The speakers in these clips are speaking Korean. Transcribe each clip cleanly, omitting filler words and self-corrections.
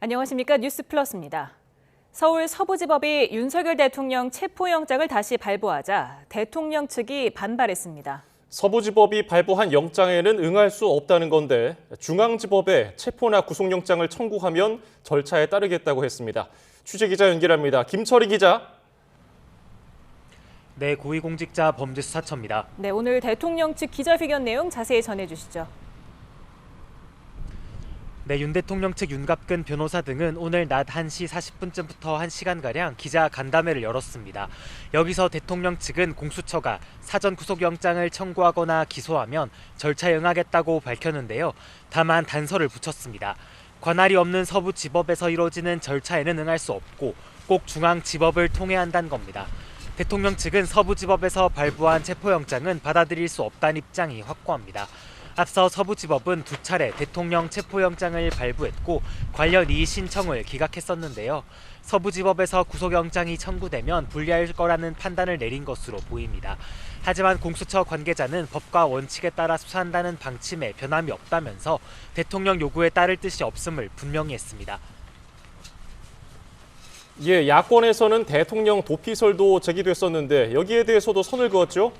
안녕하십니까. 뉴스플러스입니다. 서울 서부지법이 윤석열 대통령 체포영장을 다시 발부하자 대통령 측이 반발했습니다. 서부지법이 발부한 영장에는 응할 수 없다는 건데 중앙지법에 체포나 구속영장을 청구하면 절차에 따르겠다고 했습니다. 취재기자 연결합니다. 김철희 기자. 네, 고위공직자 범죄수사처입니다. 네, 오늘 대통령 측 기자회견 내용 자세히 전해주시죠. 네, 윤 대통령 측 윤갑근 변호사 등은 오늘 낮 1시 40분쯤부터 1시간가량 기자 간담회를 열었습니다. 여기서 대통령 측은 공수처가 사전 구속영장을 청구하거나 기소하면 절차에 응하겠다고 밝혔는데요. 다만 단서를 붙였습니다. 관할이 없는 서부지법에서 이루어지는 절차에는 응할 수 없고 꼭 중앙지법을 통해야 한다는 겁니다. 대통령 측은 서부지법에서 발부한 체포영장은 받아들일 수 없다는 입장이 확고합니다. 앞서 서부지법은 2차례 대통령 체포영장을 발부했고 관련 이의 신청을 기각했었는데요. 서부지법에서 구속영장이 청구되면 불리할 거라는 판단을 내린 것으로 보입니다. 하지만 공수처 관계자는 법과 원칙에 따라 수사한다는 방침에 변함이 없다면서 대통령 요구에 따를 뜻이 없음을 분명히 했습니다. 야권에서는 대통령 도피설도 제기됐었는데 여기에 대해서도 선을 그었죠?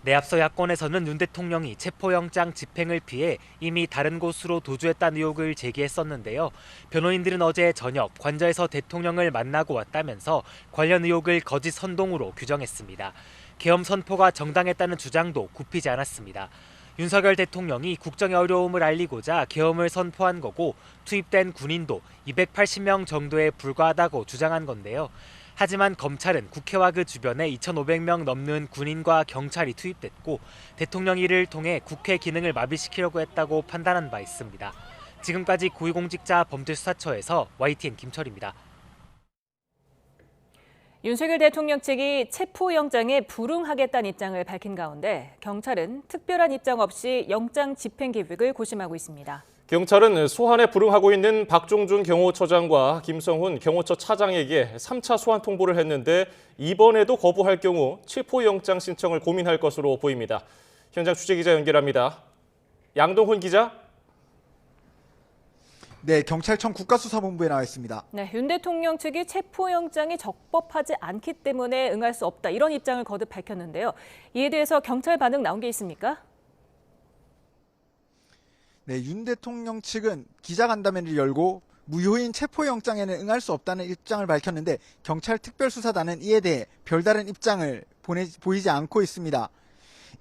네, 앞서 야권에서는 윤 대통령이 체포영장 집행을 피해 이미 다른 곳으로 도주했다는 의혹을 제기했었는데요. 변호인들은 어제 저녁 관저에서 대통령을 만나고 왔다면서 관련 의혹을 거짓 선동으로 규정했습니다. 계엄 선포가 정당했다는 주장도 굽히지 않았습니다. 윤석열 대통령이 국정의 어려움을 알리고자 계엄을 선포한 거고 투입된 군인도 280명 정도에 불과하다고 주장한 건데요. 하지만 검찰은 국회와 그 주변에 2,500명 넘는 군인과 경찰이 투입됐고 대통령이 이를 통해 국회 기능을 마비시키려고 했다고 판단한 바 있습니다. 지금까지 고위공직자 범죄수사처에서 YTN 김철입니다. 윤석열 대통령 측이 체포영장에 불응하겠다는 입장을 밝힌 가운데 경찰은 특별한 입장 없이 영장 집행 계획을 고심하고 있습니다. 경찰은 소환에 불응하고 있는 박종준 경호처장과 김성훈 경호처 차장에게 3차 소환 통보를 했는데 이번에도 거부할 경우 체포영장 신청을 고민할 것으로 보입니다. 현장 취재기자 연결합니다. 양동훈 기자. 네, 경찰청 국가수사본부에 나와 있습니다. 네, 윤 대통령 측이 체포영장이 적법하지 않기 때문에 응할 수 없다 이런 입장을 거듭 밝혔는데요. 이에 대해서 경찰 반응 나온 게 있습니까? 네, 윤 대통령 측은 기자간담회를 열고 무효인 체포영장에는 응할 수 없다는 입장을 밝혔는데 경찰 특별수사단은 이에 대해 별다른 입장을 보이지 않고 있습니다.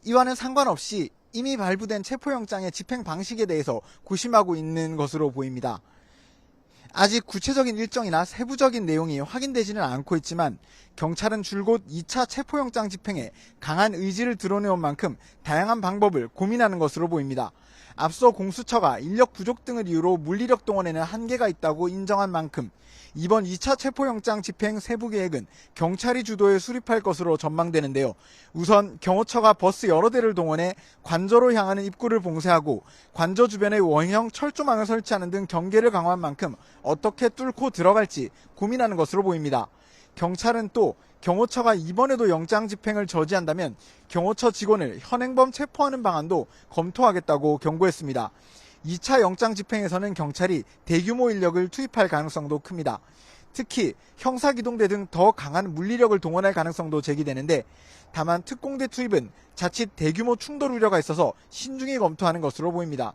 이와는 상관없이 이미 발부된 체포영장의 집행 방식에 대해서 고심하고 있는 것으로 보입니다. 아직 구체적인 일정이나 세부적인 내용이 확인되지는 않고 있지만 경찰은 줄곧 2차 체포영장 집행에 강한 의지를 드러내온 만큼 다양한 방법을 고민하는 것으로 보입니다. 앞서 공수처가 인력 부족 등을 이유로 물리력 동원에는 한계가 있다고 인정한 만큼 이번 2차 체포영장 집행 세부 계획은 경찰이 주도해 수립할 것으로 전망되는데요. 우선 경호처가 버스 여러 대를 동원해 관저로 향하는 입구를 봉쇄하고 관저 주변에 원형 철조망을 설치하는 등 경계를 강화한 만큼 어떻게 뚫고 들어갈지 고민하는 것으로 보입니다. 경찰은 또 경호처가 이번에도 영장 집행을 저지한다면 경호처 직원을 현행범 체포하는 방안도 검토하겠다고 경고했습니다. 2차 영장 집행에서는 경찰이 대규모 인력을 투입할 가능성도 큽니다. 특히 형사기동대 등 더 강한 물리력을 동원할 가능성도 제기되는데 다만 특공대 투입은 자칫 대규모 충돌 우려가 있어서 신중히 검토하는 것으로 보입니다.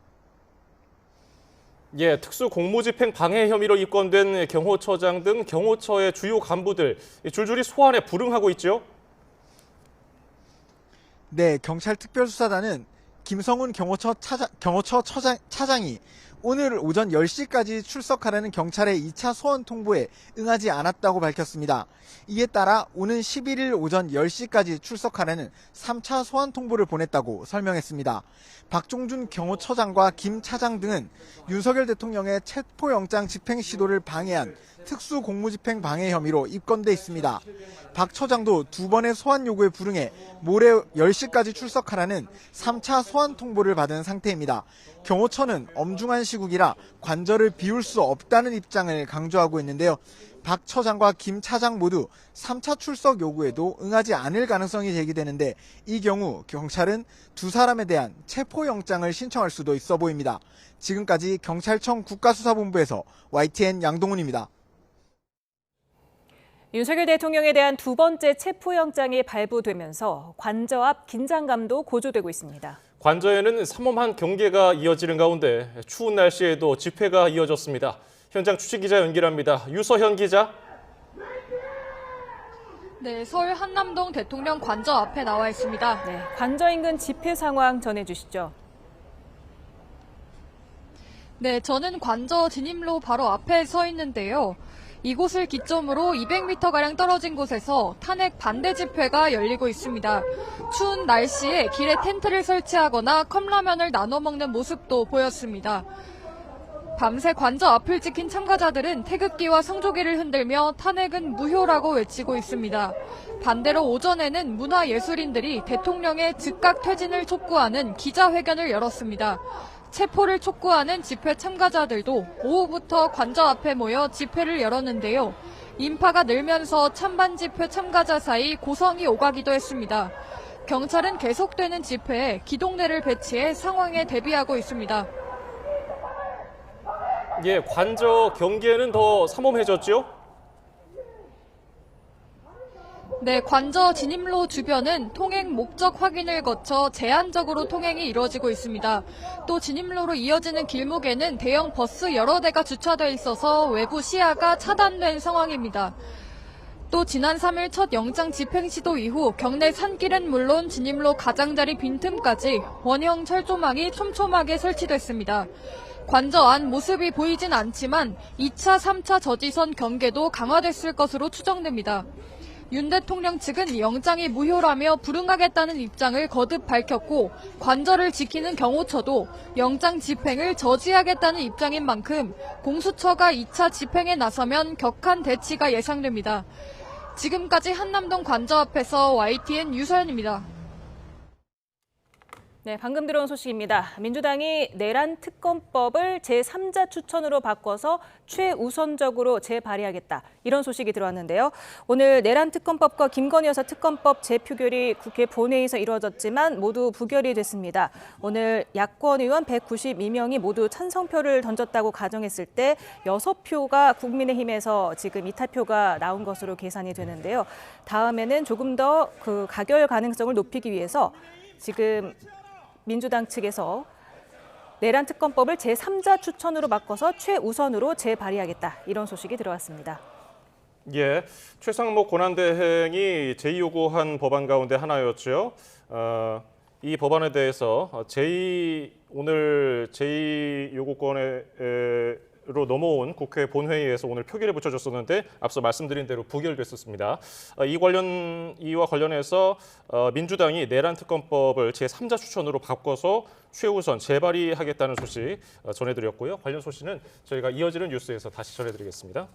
특수 공무집행 방해 혐의로 입건된 경호처장 등 경호처의 주요 간부들 줄줄이 소환에 불응하고 있죠? 네, 경찰 특별수사단은 김성훈 경호처 차장이 오늘 오전 10시까지 출석하라는 경찰의 2차 소환 통보에 응하지 않았다고 밝혔습니다. 이에 따라 오는 11일 오전 10시까지 출석하라는 3차 소환 통보를 보냈다고 설명했습니다. 박종준 경호처장과 김 차장 등은 윤석열 대통령의 체포영장 집행 시도를 방해한 특수 공무집행 방해 혐의로 입건돼 있습니다. 박 처장도 2번의 소환 요구에 불응해 모레 10시까지 출석하라는 3차 소환 통보를 받은 상태입니다. 경호처는 엄중한 시국이라 관저를 비울 수 없다는 입장을 강조하고 있는데요. 박 처장과 김 차장 모두 3차 출석 요구에도 응하지 않을 가능성이 제기되는데 이 경우 경찰은 두 사람에 대한 체포영장을 신청할 수도 있어 보입니다. 지금까지 경찰청 국가수사본부에서 YTN 양동훈입니다. 윤석열 대통령에 대한 두 번째 체포영장이 발부되면서 관저 앞 긴장감도 고조되고 있습니다. 관저에는 삼엄한 경계가 이어지는 가운데 추운 날씨에도 집회가 이어졌습니다. 현장 취재기자 연결합니다. 유서현 기자. 네, 서울 한남동 대통령 관저 앞에 나와 있습니다. 네, 관저 인근 집회 상황 전해주시죠. 네, 저는 관저 진입로 바로 앞에 서 있는데요. 이곳을 기점으로 200m가량 떨어진 곳에서 탄핵 반대 집회가 열리고 있습니다. 추운 날씨에 길에 텐트를 설치하거나 컵라면을 나눠 먹는 모습도 보였습니다. 밤새 관저 앞을 지킨 참가자들은 태극기와 성조기를 흔들며 탄핵은 무효라고 외치고 있습니다. 반대로 오전에는 문화예술인들이 대통령의 즉각 퇴진을 촉구하는 기자회견을 열었습니다. 체포를 촉구하는 집회 참가자들도 오후부터 관저 앞에 모여 집회를 열었는데요. 인파가 늘면서 찬반 집회 참가자 사이 고성이 오가기도 했습니다. 경찰은 계속되는 집회에 기동대를 배치해 상황에 대비하고 있습니다. 예, 관저 경계는 더 삼엄해졌죠? 네, 관저 진입로 주변은 통행 목적 확인을 거쳐 제한적으로 통행이 이루어지고 있습니다. 또 진입로로 이어지는 길목에는 대형 버스 여러 대가 주차돼 있어서 외부 시야가 차단된 상황입니다. 또 지난 3일 첫 영장 집행 시도 이후 경내 산길은 물론 진입로 가장자리 빈틈까지 원형 철조망이 촘촘하게 설치됐습니다. 관저 안 모습이 보이진 않지만 2차, 3차 저지선 경계도 강화됐을 것으로 추정됩니다. 윤 대통령 측은 영장이 무효라며 불응하겠다는 입장을 거듭 밝혔고 관저를 지키는 경호처도 영장 집행을 저지하겠다는 입장인 만큼 공수처가 2차 집행에 나서면 격한 대치가 예상됩니다. 지금까지 한남동 관저 앞에서 YTN 유서연입니다. 네, 방금 들어온 소식입니다. 민주당이 내란 특검법을 제3자 추천으로 바꿔서 최우선적으로 재발의하겠다. 이런 소식이 들어왔는데요. 오늘 내란 특검법과 김건희 여사 특검법 재표결이 국회 본회의에서 이루어졌지만 모두 부결이 됐습니다. 오늘 야권 의원 192명이 모두 찬성표를 던졌다고 가정했을 때 6표가 국민의힘에서 지금 이탈표가 나온 것으로 계산이 되는데요. 다음에는 조금 더 그 가결 가능성을 높이기 위해서 지금 민주당 측에서 내란 특검법을 제3자 추천으로 바꿔서 최우선으로 재발의하겠다. 이런 소식이 들어왔습니다. 예, 최상목 권한대행이 제의요구한 법안 가운데 하나였죠. 이 법안에 대해서 오늘 제의요구권으로 넘어온 국회 본회의에서 오늘 표결에 붙여졌었는데 앞서 말씀드린 대로 부결됐었습니다. 이와 관련해서 민주당이 내란 특검법을 제3자 추천으로 바꿔서 최우선 재발의하겠다는 소식 전해드렸고요. 관련 소식은 저희가 이어지는 뉴스에서 다시 전해드리겠습니다.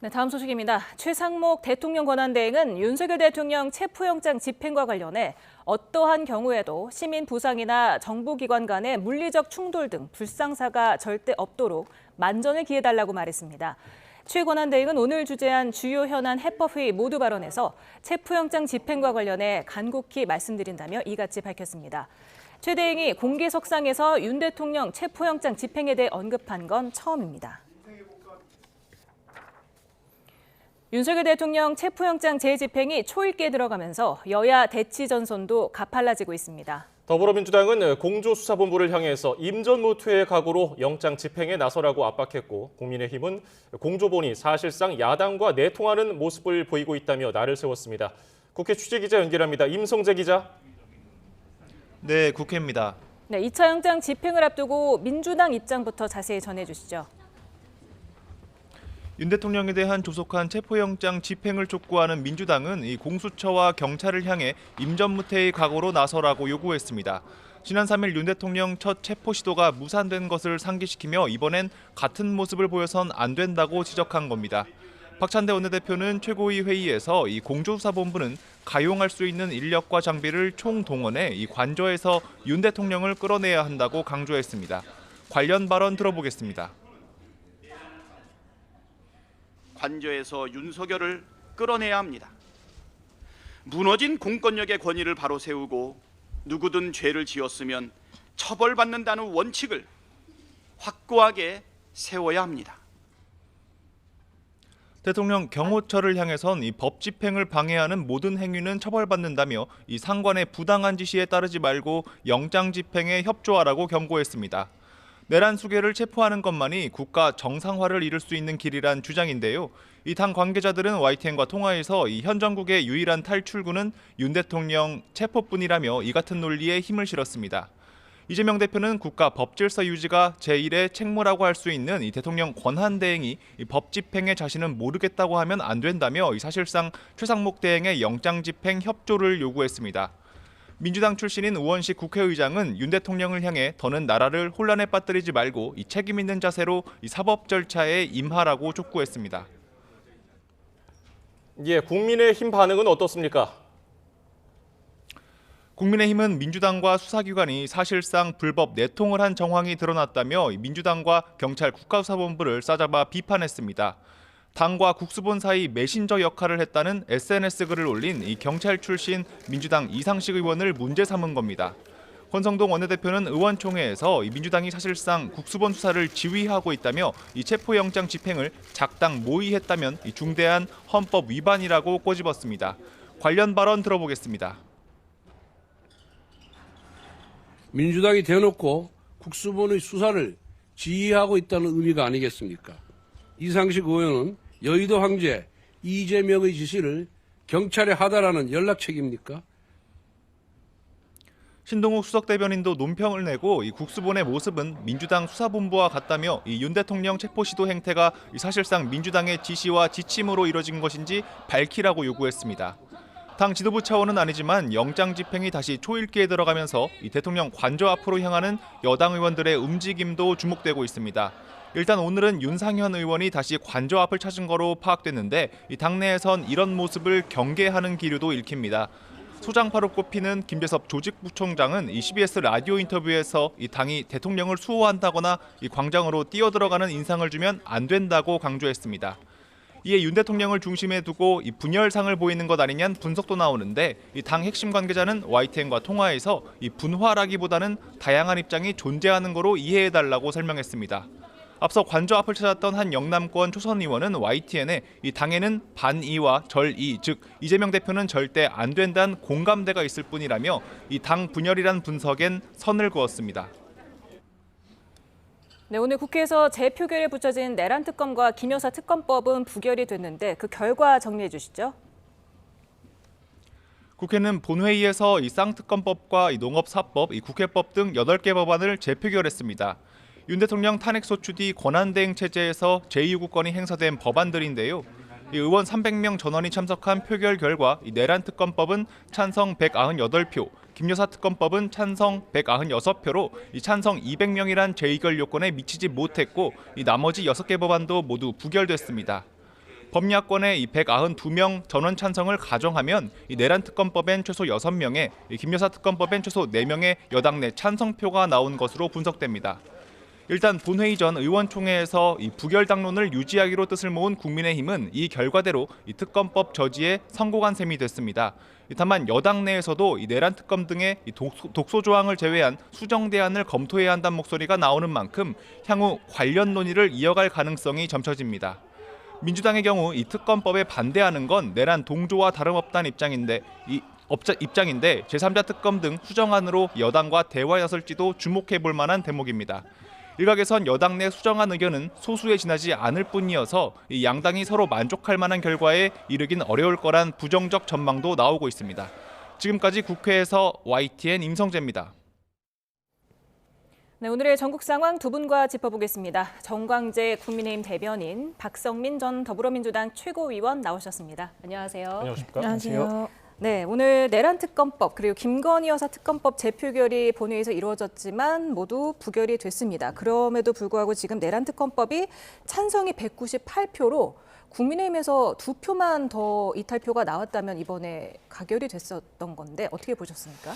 네, 다음 소식입니다. 최상목 대통령 권한대행은 윤석열 대통령 체포영장 집행과 관련해 어떠한 경우에도 시민 부상이나 정부기관 간의 물리적 충돌 등 불상사가 절대 없도록 만전을 기해달라고 말했습니다. 최 권한대행은 오늘 주재한 주요 현안 해법회의 모두 발언에서 체포영장 집행과 관련해 간곡히 말씀드린다며 이같이 밝혔습니다. 최 대행이 공개석상에서 윤 대통령 체포영장 집행에 대해 언급한 건 처음입니다. 윤석열 대통령 체포영장 재집행이 초읽기에 들어가면서 여야 대치 전선도 가팔라지고 있습니다. 더불어민주당은 공조수사본부를 향해서 임전무퇴의 각오로 영장 집행에 나서라고 압박했고 국민의힘은 공조본이 사실상 야당과 내통하는 모습을 보이고 있다며 날을 세웠습니다. 국회 취재기자 연결합니다. 임성재 기자. 네, 국회입니다. 네, 2차 영장 집행을 앞두고 민주당 입장부터 자세히 전해주시죠. 윤 대통령에 대한 조속한 체포영장 집행을 촉구하는 민주당은 이 공수처와 경찰을 향해 임전무퇴의 각오로 나서라고 요구했습니다. 지난 3일 윤 대통령 첫 체포 시도가 무산된 것을 상기시키며 이번엔 같은 모습을 보여선 안 된다고 지적한 겁니다. 박찬대 원내대표는 최고위 회의에서 이 공조수사본부는 가용할 수 있는 인력과 장비를 총동원해 이 관저에서 윤 대통령을 끌어내야 한다고 강조했습니다. 관련 발언 들어보겠습니다. 관저에서 윤석열을 끌어내야 합니다. 무너진 공권력의 권위를 바로 세우고 누구든 죄를 지었으면 처벌받는다는 원칙을 확고하게 세워야 합니다. 대통령 경호처를 향해선 이 법 집행을 방해하는 모든 행위는 처벌받는다며 이 상관의 부당한 지시에 따르지 말고 영장 집행에 협조하라고 경고했습니다. 내란 수괴를 체포하는 것만이 국가 정상화를 이룰 수 있는 길이란 주장인데요. 이 당 관계자들은 YTN과 통화에서 이 현 정국의 유일한 탈출구는 윤 대통령 체포뿐이라며 이 같은 논리에 힘을 실었습니다. 이재명 대표는 국가 법질서 유지가 제1의 책무라고 할 수 있는 이 대통령 권한 대행이 이 법 집행에 자신은 모르겠다고 하면 안 된다며 이 사실상 최상목 대행의 영장 집행 협조를 요구했습니다. 민주당 출신인 우원식 국회의장은 윤 대통령을 향해 더는 나라를 혼란에 빠뜨리지 말고 이 책임 있는 자세로 이 사법 절차에 임하라고 촉구했습니다. 예, 국민의힘 반응은 어떻습니까? 국민의힘은 민주당과 수사기관이 사실상 불법 내통을 한 정황이 드러났다며 민주당과 경찰 국가수사본부를 싸잡아 비판했습니다. 당과 국수본 사이 메신저 역할을 했다는 SNS 글을 올린 이 경찰 출신 민주당 이상식 의원을 문제 삼은 겁니다. 권성동 원내대표는 의원총회에서 민주당이 사실상 국수본 수사를 지휘하고 있다며 이 체포영장 집행을 작당 모의했다면 중대한 헌법 위반이라고 꼬집었습니다. 관련 발언 들어보겠습니다. 민주당이 대놓고 국수본의 수사를 지휘하고 있다는 의미가 아니겠습니까? 이상식 의원은 여의도 황제 이재명의 지시를 경찰에 하다라는 연락책입니까? 신동욱 수석대변인도 논평을 내고 이 국수본의 모습은 민주당 수사본부와 같다며 이 윤 대통령 체포 시도 행태가 사실상 민주당의 지시와 지침으로 이뤄진 것인지 밝히라고 요구했습니다. 당 지도부 차원은 아니지만 영장 집행이 다시 초읽기에 들어가면서 이 대통령 관저 앞으로 향하는 여당 의원들의 움직임도 주목되고 있습니다. 일단 오늘은 윤상현 의원이 다시 관저 앞을 찾은 거로 파악됐는데 이 당내에선 이런 모습을 경계하는 기류도 읽힙니다. 소장파로 꼽히는 김재섭 조직부총장은 이 CBS 라디오 인터뷰에서 이 당이 대통령을 수호한다거나 이 광장으로 뛰어들어가는 인상을 주면 안 된다고 강조했습니다. 이에 윤 대통령을 중심에 두고 이 분열상을 보이는 것 아니냐는 분석도 나오는데 이 당 핵심 관계자는 YTN과 통화에서 이 분화라기보다는 다양한 입장이 존재하는 거로 이해해달라고 설명했습니다. 앞서 관저 앞을 찾았던 한 영남권 초선 의원은 YTN에 이 당에는 반이와 절이, 즉 이재명 대표는 절대 안 된다는 공감대가 있을 뿐이라며 이 당 분열이란 분석엔 선을 그었습니다. 네, 오늘 국회에서 재표결에 붙여진 내란 특검과 김 여사 특검법은 부결이 됐는데 그 결과 정리해 주시죠. 국회는 본회의에서 이 쌍특검법과 이 농업사법, 이 국회법 등 8개 법안을 재표결했습니다. 윤 대통령 탄핵소추 뒤 권한대행 체제에서 제2구권이 행사된 법안들인데요. 이 의원 300명 전원이 참석한 표결 결과 이 내란 특검법은 찬성 198표, 김 여사 특검법은 찬성 196표로 이 찬성 200명이란 재의결 요건에 미치지 못했고 이 나머지 6개 법안도 모두 부결됐습니다. 법야권의 이 192명 전원 찬성을 가정하면 이 내란 특검법엔 최소 6명에 김 여사 특검법엔 최소 4명의 여당 내 찬성표가 나온 것으로 분석됩니다. 일단 본회의 전 의원총회에서 이 부결 당론을 유지하기로 뜻을 모은 국민의힘은 이 결과대로 이 특검법 저지에 성공한 셈이 됐습니다. 다만 여당 내에서도 이 내란 특검 등의 이 독소 조항을 제외한 수정 대안을 검토해야 한다는 목소리가 나오는 만큼 향후 관련 논의를 이어갈 가능성이 점쳐집니다. 민주당의 경우 이 특검법에 반대하는 건 내란 동조와 다름없다는 입장인데 제3자 특검 등 수정안으로 여당과 대화에 나설지도 주목해 볼 만한 대목입니다. 일각에선 여당 내 수정안 의견은 소수에 지나지 않을 뿐이어서 이 양당이 서로 만족할 만한 결과에 이르긴 어려울 거란 부정적 전망도 나오고 있습니다. 지금까지 국회에서 YTN 임성재입니다. 네, 오늘의 전국 상황 두 분과 짚어보겠습니다. 정광재 국민의힘 대변인, 박성민 전 더불어민주당 최고위원 나오셨습니다. 안녕하세요. 안녕하십니까? 안녕하세요. 네, 오늘 내란 특검법 그리고 김건희 여사 특검법 재표결이 본회의에서 이루어졌지만 모두 부결이 됐습니다. 그럼에도 불구하고 지금 내란 특검법이 찬성이 198표로 국민의힘에서 2표만 더 이탈표가 나왔다면 이번에 가결이 됐었던 건데 어떻게 보셨습니까?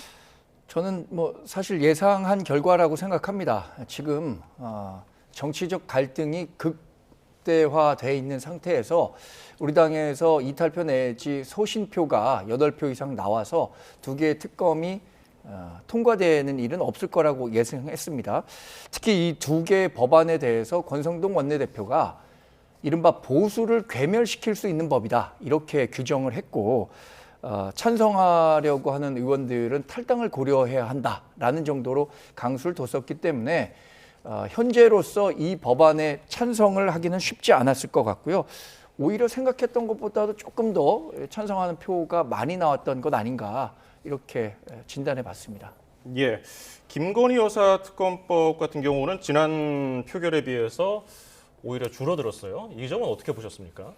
저는 사실 예상한 결과라고 생각합니다. 지금 정치적 갈등이 극대화돼 있는 상태에서 우리 당에서 이탈표 내지 소신표가 8표 이상 나와서 2개의 특검이 통과되는 일은 없을 거라고 예상했습니다. 특히 이 2개의 법안에 대해서 권성동 원내대표가 이른바 보수를 괴멸시킬 수 있는 법이다 이렇게 규정을 했고 찬성하려고 하는 의원들은 탈당을 고려해야 한다라는 정도로 강수를 뒀었기 때문에 현재로서 이 법안에 찬성을 하기는 쉽지 않았을 것 같고요. 오히려 생각했던 것보다도 조금 더 찬성하는 표가 많이 나왔던 것 아닌가 이렇게 진단해 봤습니다. 예, 김건희 여사 특검법 같은 경우는 지난 표결에 비해서 오히려 줄어들었어요. 이 점은 어떻게 보셨습니까?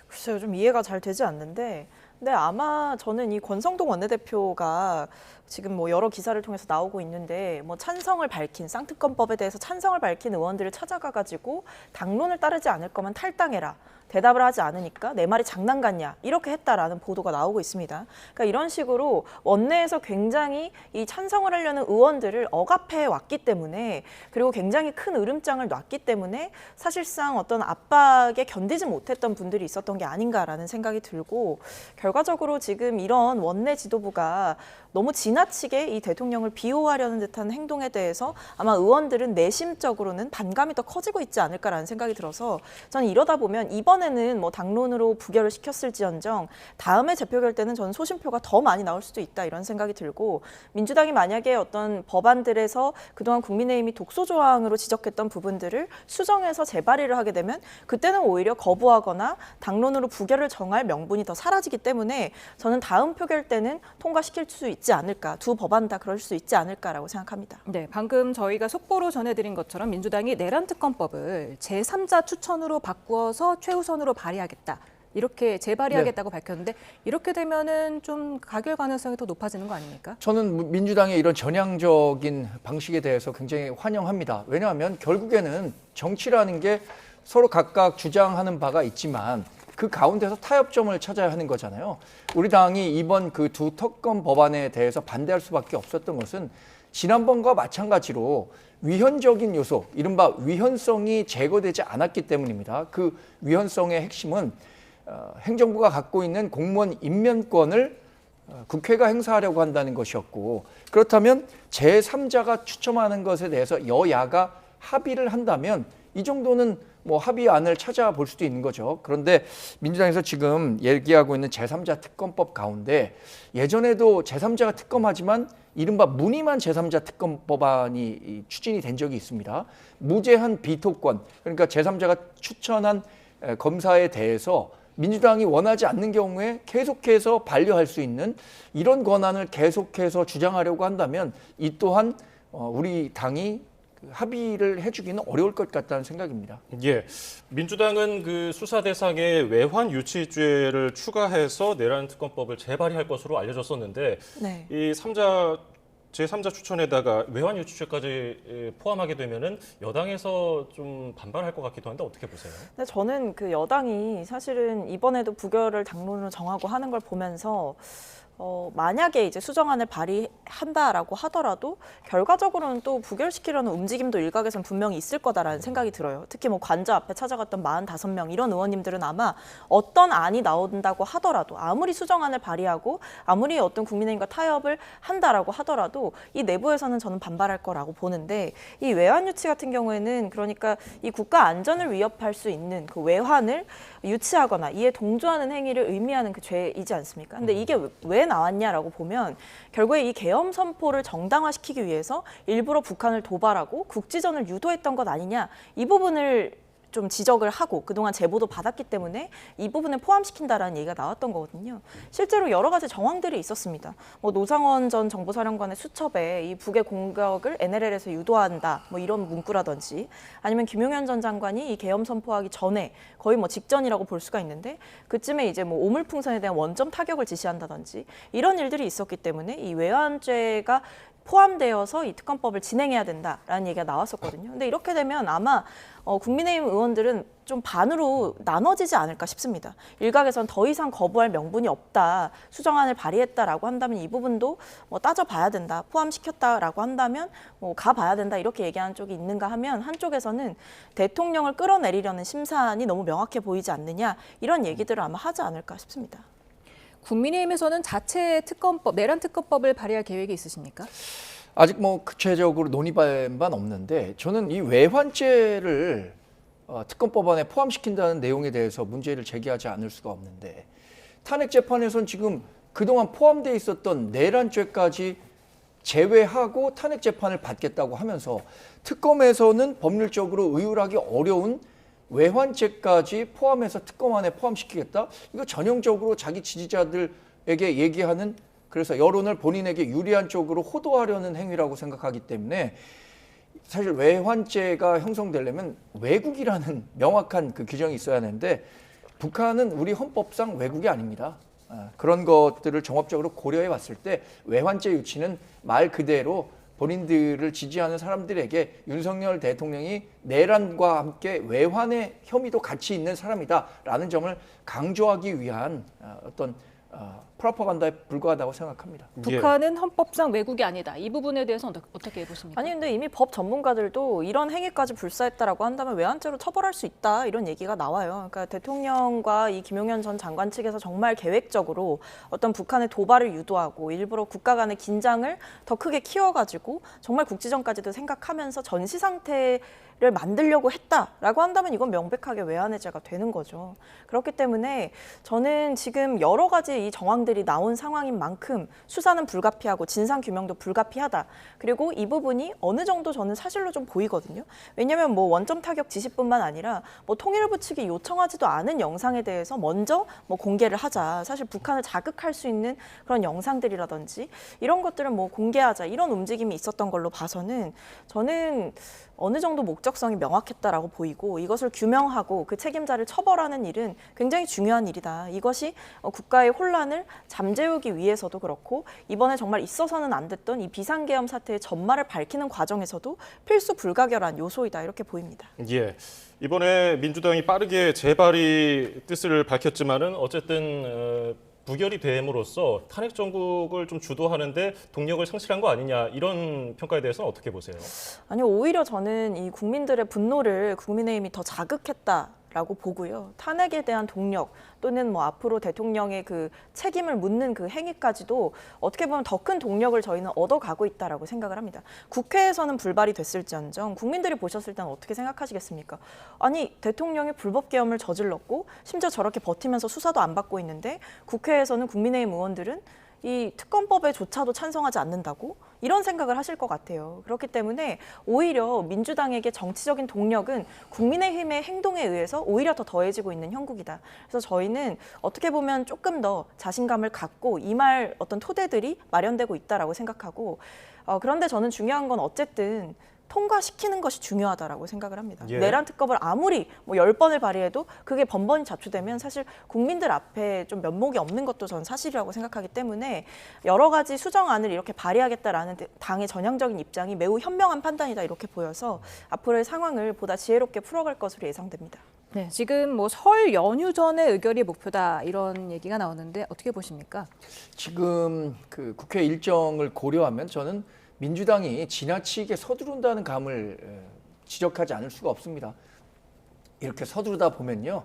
글쎄요, 좀 이해가 잘 되지 않는데, 근데 아마 저는 이 권성동 원내대표가 지금 여러 기사를 통해서 나오고 있는데 찬성을 밝힌 쌍특검법에 대해서 찬성을 밝힌 의원들을 찾아가가지고 당론을 따르지 않을 거면 탈당해라. 대답을 하지 않으니까 내 말이 장난 같냐 이렇게 했다라는 보도가 나오고 있습니다. 그러니까 이런 식으로 원내에서 굉장히 이 찬성을 하려는 의원들을 억압해 왔기 때문에 그리고 굉장히 큰 으름장을 놨기 때문에 사실상 어떤 압박에 견디지 못했던 분들이 있었던 게 아닌가라는 생각이 들고 결과적으로 지금 이런 원내 지도부가 너무 지나치게 이 대통령을 비호하려는 듯한 행동에 대해서 아마 의원들은 내심적으로는 반감이 더 커지고 있지 않을까라는 생각이 들어서 저는 이러다 보면 이번에는 당론으로 부결을 시켰을지언정 다음에 재표결 때는 저는 소신표가 더 많이 나올 수도 있다 이런 생각이 들고 민주당이 만약에 어떤 법안들에서 그동안 국민의힘이 독소 조항으로 지적했던 부분들을 수정해서 재발의를 하게 되면 그때는 오히려 거부하거나 당론으로 부결을 정할 명분이 더 사라지기 때문에 저는 다음 표결 때는 통과시킬 수 있지 않을까. 두 법안 다 그럴 수 있지 않을까라고 생각합니다. 네, 방금 저희가 속보로 전해드린 것처럼 민주당이 내란 특검법을 제3자 추천으로 바꾸어서 최우선으로 발의하겠다. 이렇게 재발의하겠다고 밝혔는데 이렇게 되면은 좀 가결 가능성이 더 높아지는 거 아닙니까? 저는 민주당의 이런 전향적인 방식에 대해서 굉장히 환영합니다. 왜냐하면 결국에는 정치라는 게 서로 각각 주장하는 바가 있지만 그 가운데서 타협점을 찾아야 하는 거잖아요. 우리 당이 이번 그 2 특검 법안에 대해서 반대할 수밖에 없었던 것은 지난번과 마찬가지로 위헌적인 요소, 이른바 위헌성이 제거되지 않았기 때문입니다. 그 위헌성의 핵심은 행정부가 갖고 있는 공무원 임면권을 국회가 행사하려고 한다는 것이었고, 그렇다면 제3자가 추첨하는 것에 대해서 여야가 합의를 한다면 이 정도는 합의안을 찾아볼 수도 있는 거죠. 그런데 민주당에서 지금 얘기하고 있는 제3자 특검법 가운데 예전에도 제3자가 특검하지만 이른바 무늬만 제3자 특검 법안이 추진이 된 적이 있습니다. 무제한 비토권, 그러니까 제3자가 추천한 검사에 대해서 민주당이 원하지 않는 경우에 계속해서 반려할 수 있는 이런 권한을 계속해서 주장하려고 한다면 이 또한 우리 당이 합의를 해주기는 어려울 것 같다는 생각입니다. 예, 민주당은 그 수사 대상에 외환 유치죄를 추가해서 내란 특검법을 재발의할 것으로 알려졌었는데 네. 이 제3자 추천에다가 외환 유치죄까지 포함하게 되면은 여당에서 좀 반발할 것 같기도 한데 어떻게 보세요? 근데 저는 그 여당이 사실은 이번에도 부결을 당론으로 정하고 하는 걸 보면서 만약에 이제 수정안을 발의한다라고 하더라도 결과적으로는 또 부결시키려는 움직임도 일각에선 분명히 있을 거다라는 생각이 들어요. 특히 관저 앞에 찾아갔던 45명 이런 의원님들은 아마 어떤 안이 나온다고 하더라도 아무리 수정안을 발의하고 아무리 어떤 국민의힘과 타협을 한다라고 하더라도 이 내부에서는 저는 반발할 거라고 보는데 이 외환 유치 같은 경우에는 그러니까 이 국가 안전을 위협할 수 있는 그 외환을 유치하거나 이에 동조하는 행위를 의미하는 그 죄이지 않습니까? 근데 이게 왜 나왔냐라고 보면 결국에 이 계엄 선포를 정당화시키기 위해서 일부러 북한을 도발하고 국지전을 유도했던 것 아니냐 이 부분을 좀 지적을 하고 그동안 제보도 받았기 때문에 이 부분을 포함시킨다라는 얘기가 나왔던 거거든요. 실제로 여러 가지 정황들이 있었습니다. 노상원 전 정보사령관의 수첩에 이 북의 공격을 NLL에서 유도한다 이런 문구라든지 아니면 김용현 전 장관이 이 계엄 선포하기 전에 거의 직전이라고 볼 수가 있는데 그쯤에 이제 오물풍선에 대한 원점 타격을 지시한다든지 이런 일들이 있었기 때문에 이 외환죄가 포함되어서 이 특검법을 진행해야 된다라는 얘기가 나왔었거든요. 근데 이렇게 되면 아마 국민의힘 의원들은 좀 반으로 나눠지지 않을까 싶습니다. 일각에선 더 이상 거부할 명분이 없다, 수정안을 발의했다라고 한다면 이 부분도 뭐 따져봐야 된다, 포함시켰다라고 한다면 뭐 가봐야 된다 이렇게 얘기하는 쪽이 있는가 하면 한쪽에서는 대통령을 끌어내리려는 심산이 너무 명확해 보이지 않느냐 이런 얘기들을 아마 하지 않을까 싶습니다. 국민의힘에서는 자체 특검법, 내란 특검법을 발의할 계획이 있으십니까? 아직 뭐 구체적으로 논의반 없는데 저는 이 외환죄를 특검법안에 포함시킨다는 내용에 대해서 문제를 제기하지 않을 수가 없는데 탄핵 재판에선 지금 그동안 포함되어 있었던 내란죄까지 제외하고 탄핵 재판을 받겠다고 하면서 특검에서는 법률적으로 의율하기 어려운 외환죄까지 포함해서 특검안에 포함시키겠다? 이거 전형적으로 자기 지지자들에게 얘기하는, 그래서 여론을 본인에게 유리한 쪽으로 호도하려는 행위라고 생각하기 때문에 사실 외환죄가 형성되려면 외국이라는 명확한 그 규정이 있어야 하는데 북한은 우리 헌법상 외국이 아닙니다. 그런 것들을 종합적으로 고려해 봤을 때 외환죄 유치는 말 그대로 본인들을 지지하는 사람들에게 윤석열 대통령이 내란과 함께 외환의 혐의도 같이 있는 사람이다라는 점을 강조하기 위한 어떤 프로파간다에 불과하다고 생각합니다. 북한은 헌법상 외국이 아니다. 이 부분에 대해서 어떻게 보십니까? 아니 근데 이미 법 전문가들도 이런 행위까지 불사했다라고 한다면 외환죄로 처벌할 수 있다 이런 얘기가 나와요. 그러니까 대통령과 이 김용현 전 장관 측에서 정말 계획적으로 어떤 북한의 도발을 유도하고 일부러 국가 간의 긴장을 더 크게 키워가지고 정말 국지전까지도 생각하면서 전시 상태를 만들려고 했다라고 한다면 이건 명백하게 외환의 죄가 되는 거죠. 그렇기 때문에 저는 지금 여러 가지 이 정황들이 나온 상황인 만큼 수사는 불가피하고 진상규명도 불가피하다. 그리고 이 부분이 어느 정도 저는 사실로 좀 보이거든요. 왜냐하면 뭐 원점 타격 지시뿐만 아니라 뭐 통일부 측이 요청하지도 않은 영상에 대해서 먼저 뭐 공개를 하자. 사실 북한을 자극할 수 있는 그런 영상들이라든지 이런 것들은 뭐 공개하자. 이런 움직임이 있었던 걸로 봐서는 저는 어느 정도 목적성이 명확했다라고 보이고 이것을 규명하고 그 책임자를 처벌하는 일은 굉장히 중요한 일이다. 이것이 국가의 혼란을 잠재우기 위해서도 그렇고 이번에 정말 있어서는 안 됐던 이 비상계엄 사태의 전말을 밝히는 과정에서도 필수 불가결한 요소이다. 이렇게 보입니다. 예. 이번에 민주당이 빠르게 재발의 뜻을 밝혔지만은 어쨌든 부결이 됨으로써 탄핵 정국을 좀 주도하는데 동력을 상실한 거 아니냐 이런 평가에 대해서는 어떻게 보세요? 아니요, 오히려 저는 이 국민들의 분노를 국민의힘이 더 자극했다라고 보고요. 탄핵에 대한 동력 또는 뭐 앞으로 대통령의 그 책임을 묻는 그 행위까지도 어떻게 보면 더 큰 동력을 저희는 얻어가고 있다라고 생각을 합니다. 국회에서는 불발이 됐을지언정 국민들이 보셨을 때는 어떻게 생각하시겠습니까? 아니 대통령이 불법 계엄을 저질렀고 심지어 저렇게 버티면서 수사도 안 받고 있는데 국회에서는 국민의힘 의원들은 이 특검법에조차도 찬성하지 않는다고? 이런 생각을 하실 것 같아요. 그렇기 때문에 오히려 민주당에게 정치적인 동력은 국민의힘의 행동에 의해서 오히려 더 더해지고 있는 형국이다. 그래서 저희는 어떻게 보면 조금 더 자신감을 갖고 임할 어떤 토대들이 마련되고 있다라고 생각하고 그런데 저는 중요한 건 어쨌든 통과시키는 것이 중요하다라고 생각을 합니다. 예. 내란 특검을 아무리 뭐 10번을 발의해도 그게 번번이 자초되면 사실 국민들 앞에 좀 면목이 없는 것도 저는 사실이라고 생각하기 때문에 여러 가지 수정안을 이렇게 발의하겠다라는 당의 전향적인 입장이 매우 현명한 판단이다 이렇게 보여서 앞으로의 상황을 보다 지혜롭게 풀어갈 것으로 예상됩니다. 네, 지금 뭐 설 연휴 전에 의결이 목표다 이런 얘기가 나오는데 어떻게 보십니까? 지금 그 국회 일정을 고려하면 저는 민주당이 지나치게 서두른다는 감을 지적하지 않을 수가 없습니다. 이렇게 서두르다 보면요.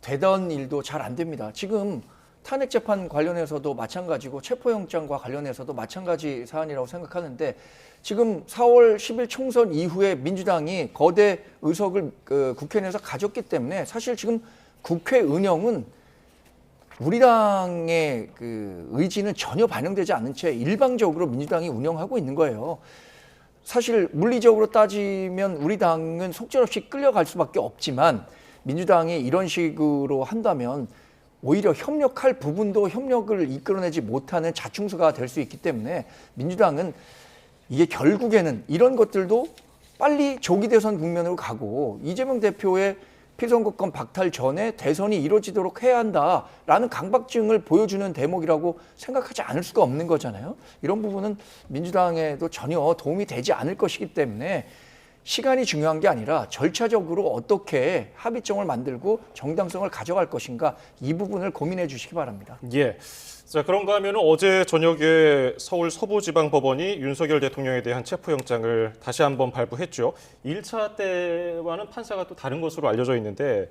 되던 일도 잘 안 됩니다. 지금 탄핵 재판 관련해서도 마찬가지고 체포영장과 관련해서도 마찬가지 사안이라고 생각하는데 지금 4월 10일 총선 이후에 민주당이 거대 의석을 국회 내에서 가졌기 때문에 사실 지금 국회 운영은 우리 당의 그 의지는 전혀 반영되지 않은 채 일방적으로 민주당이 운영하고 있는 거예요. 사실 물리적으로 따지면 우리 당은 속절없이 끌려갈 수밖에 없지만 민주당이 이런 식으로 한다면 오히려 협력할 부분도 협력을 이끌어내지 못하는 자충수가 될 수 있기 때문에 민주당은 이게 결국에는 이런 것들도 빨리 조기 대선 국면으로 가고 이재명 대표의 피선거권 박탈 전에 대선이 이루어지도록 해야 한다라는 강박증을 보여주는 대목이라고 생각하지 않을 수가 없는 거잖아요. 이런 부분은 민주당에도 전혀 도움이 되지 않을 것이기 때문에 시간이 중요한 게 아니라 절차적으로 어떻게 합의점을 만들고 정당성을 가져갈 것인가 이 부분을 고민해 주시기 바랍니다. 예. 자, 그런가 하면 어제 저녁에 서울 서부지방법원이 윤석열 대통령에 대한 체포영장을 다시 한번 발부했죠. 1차 때와는 판사가 또 다른 것으로 알려져 있는데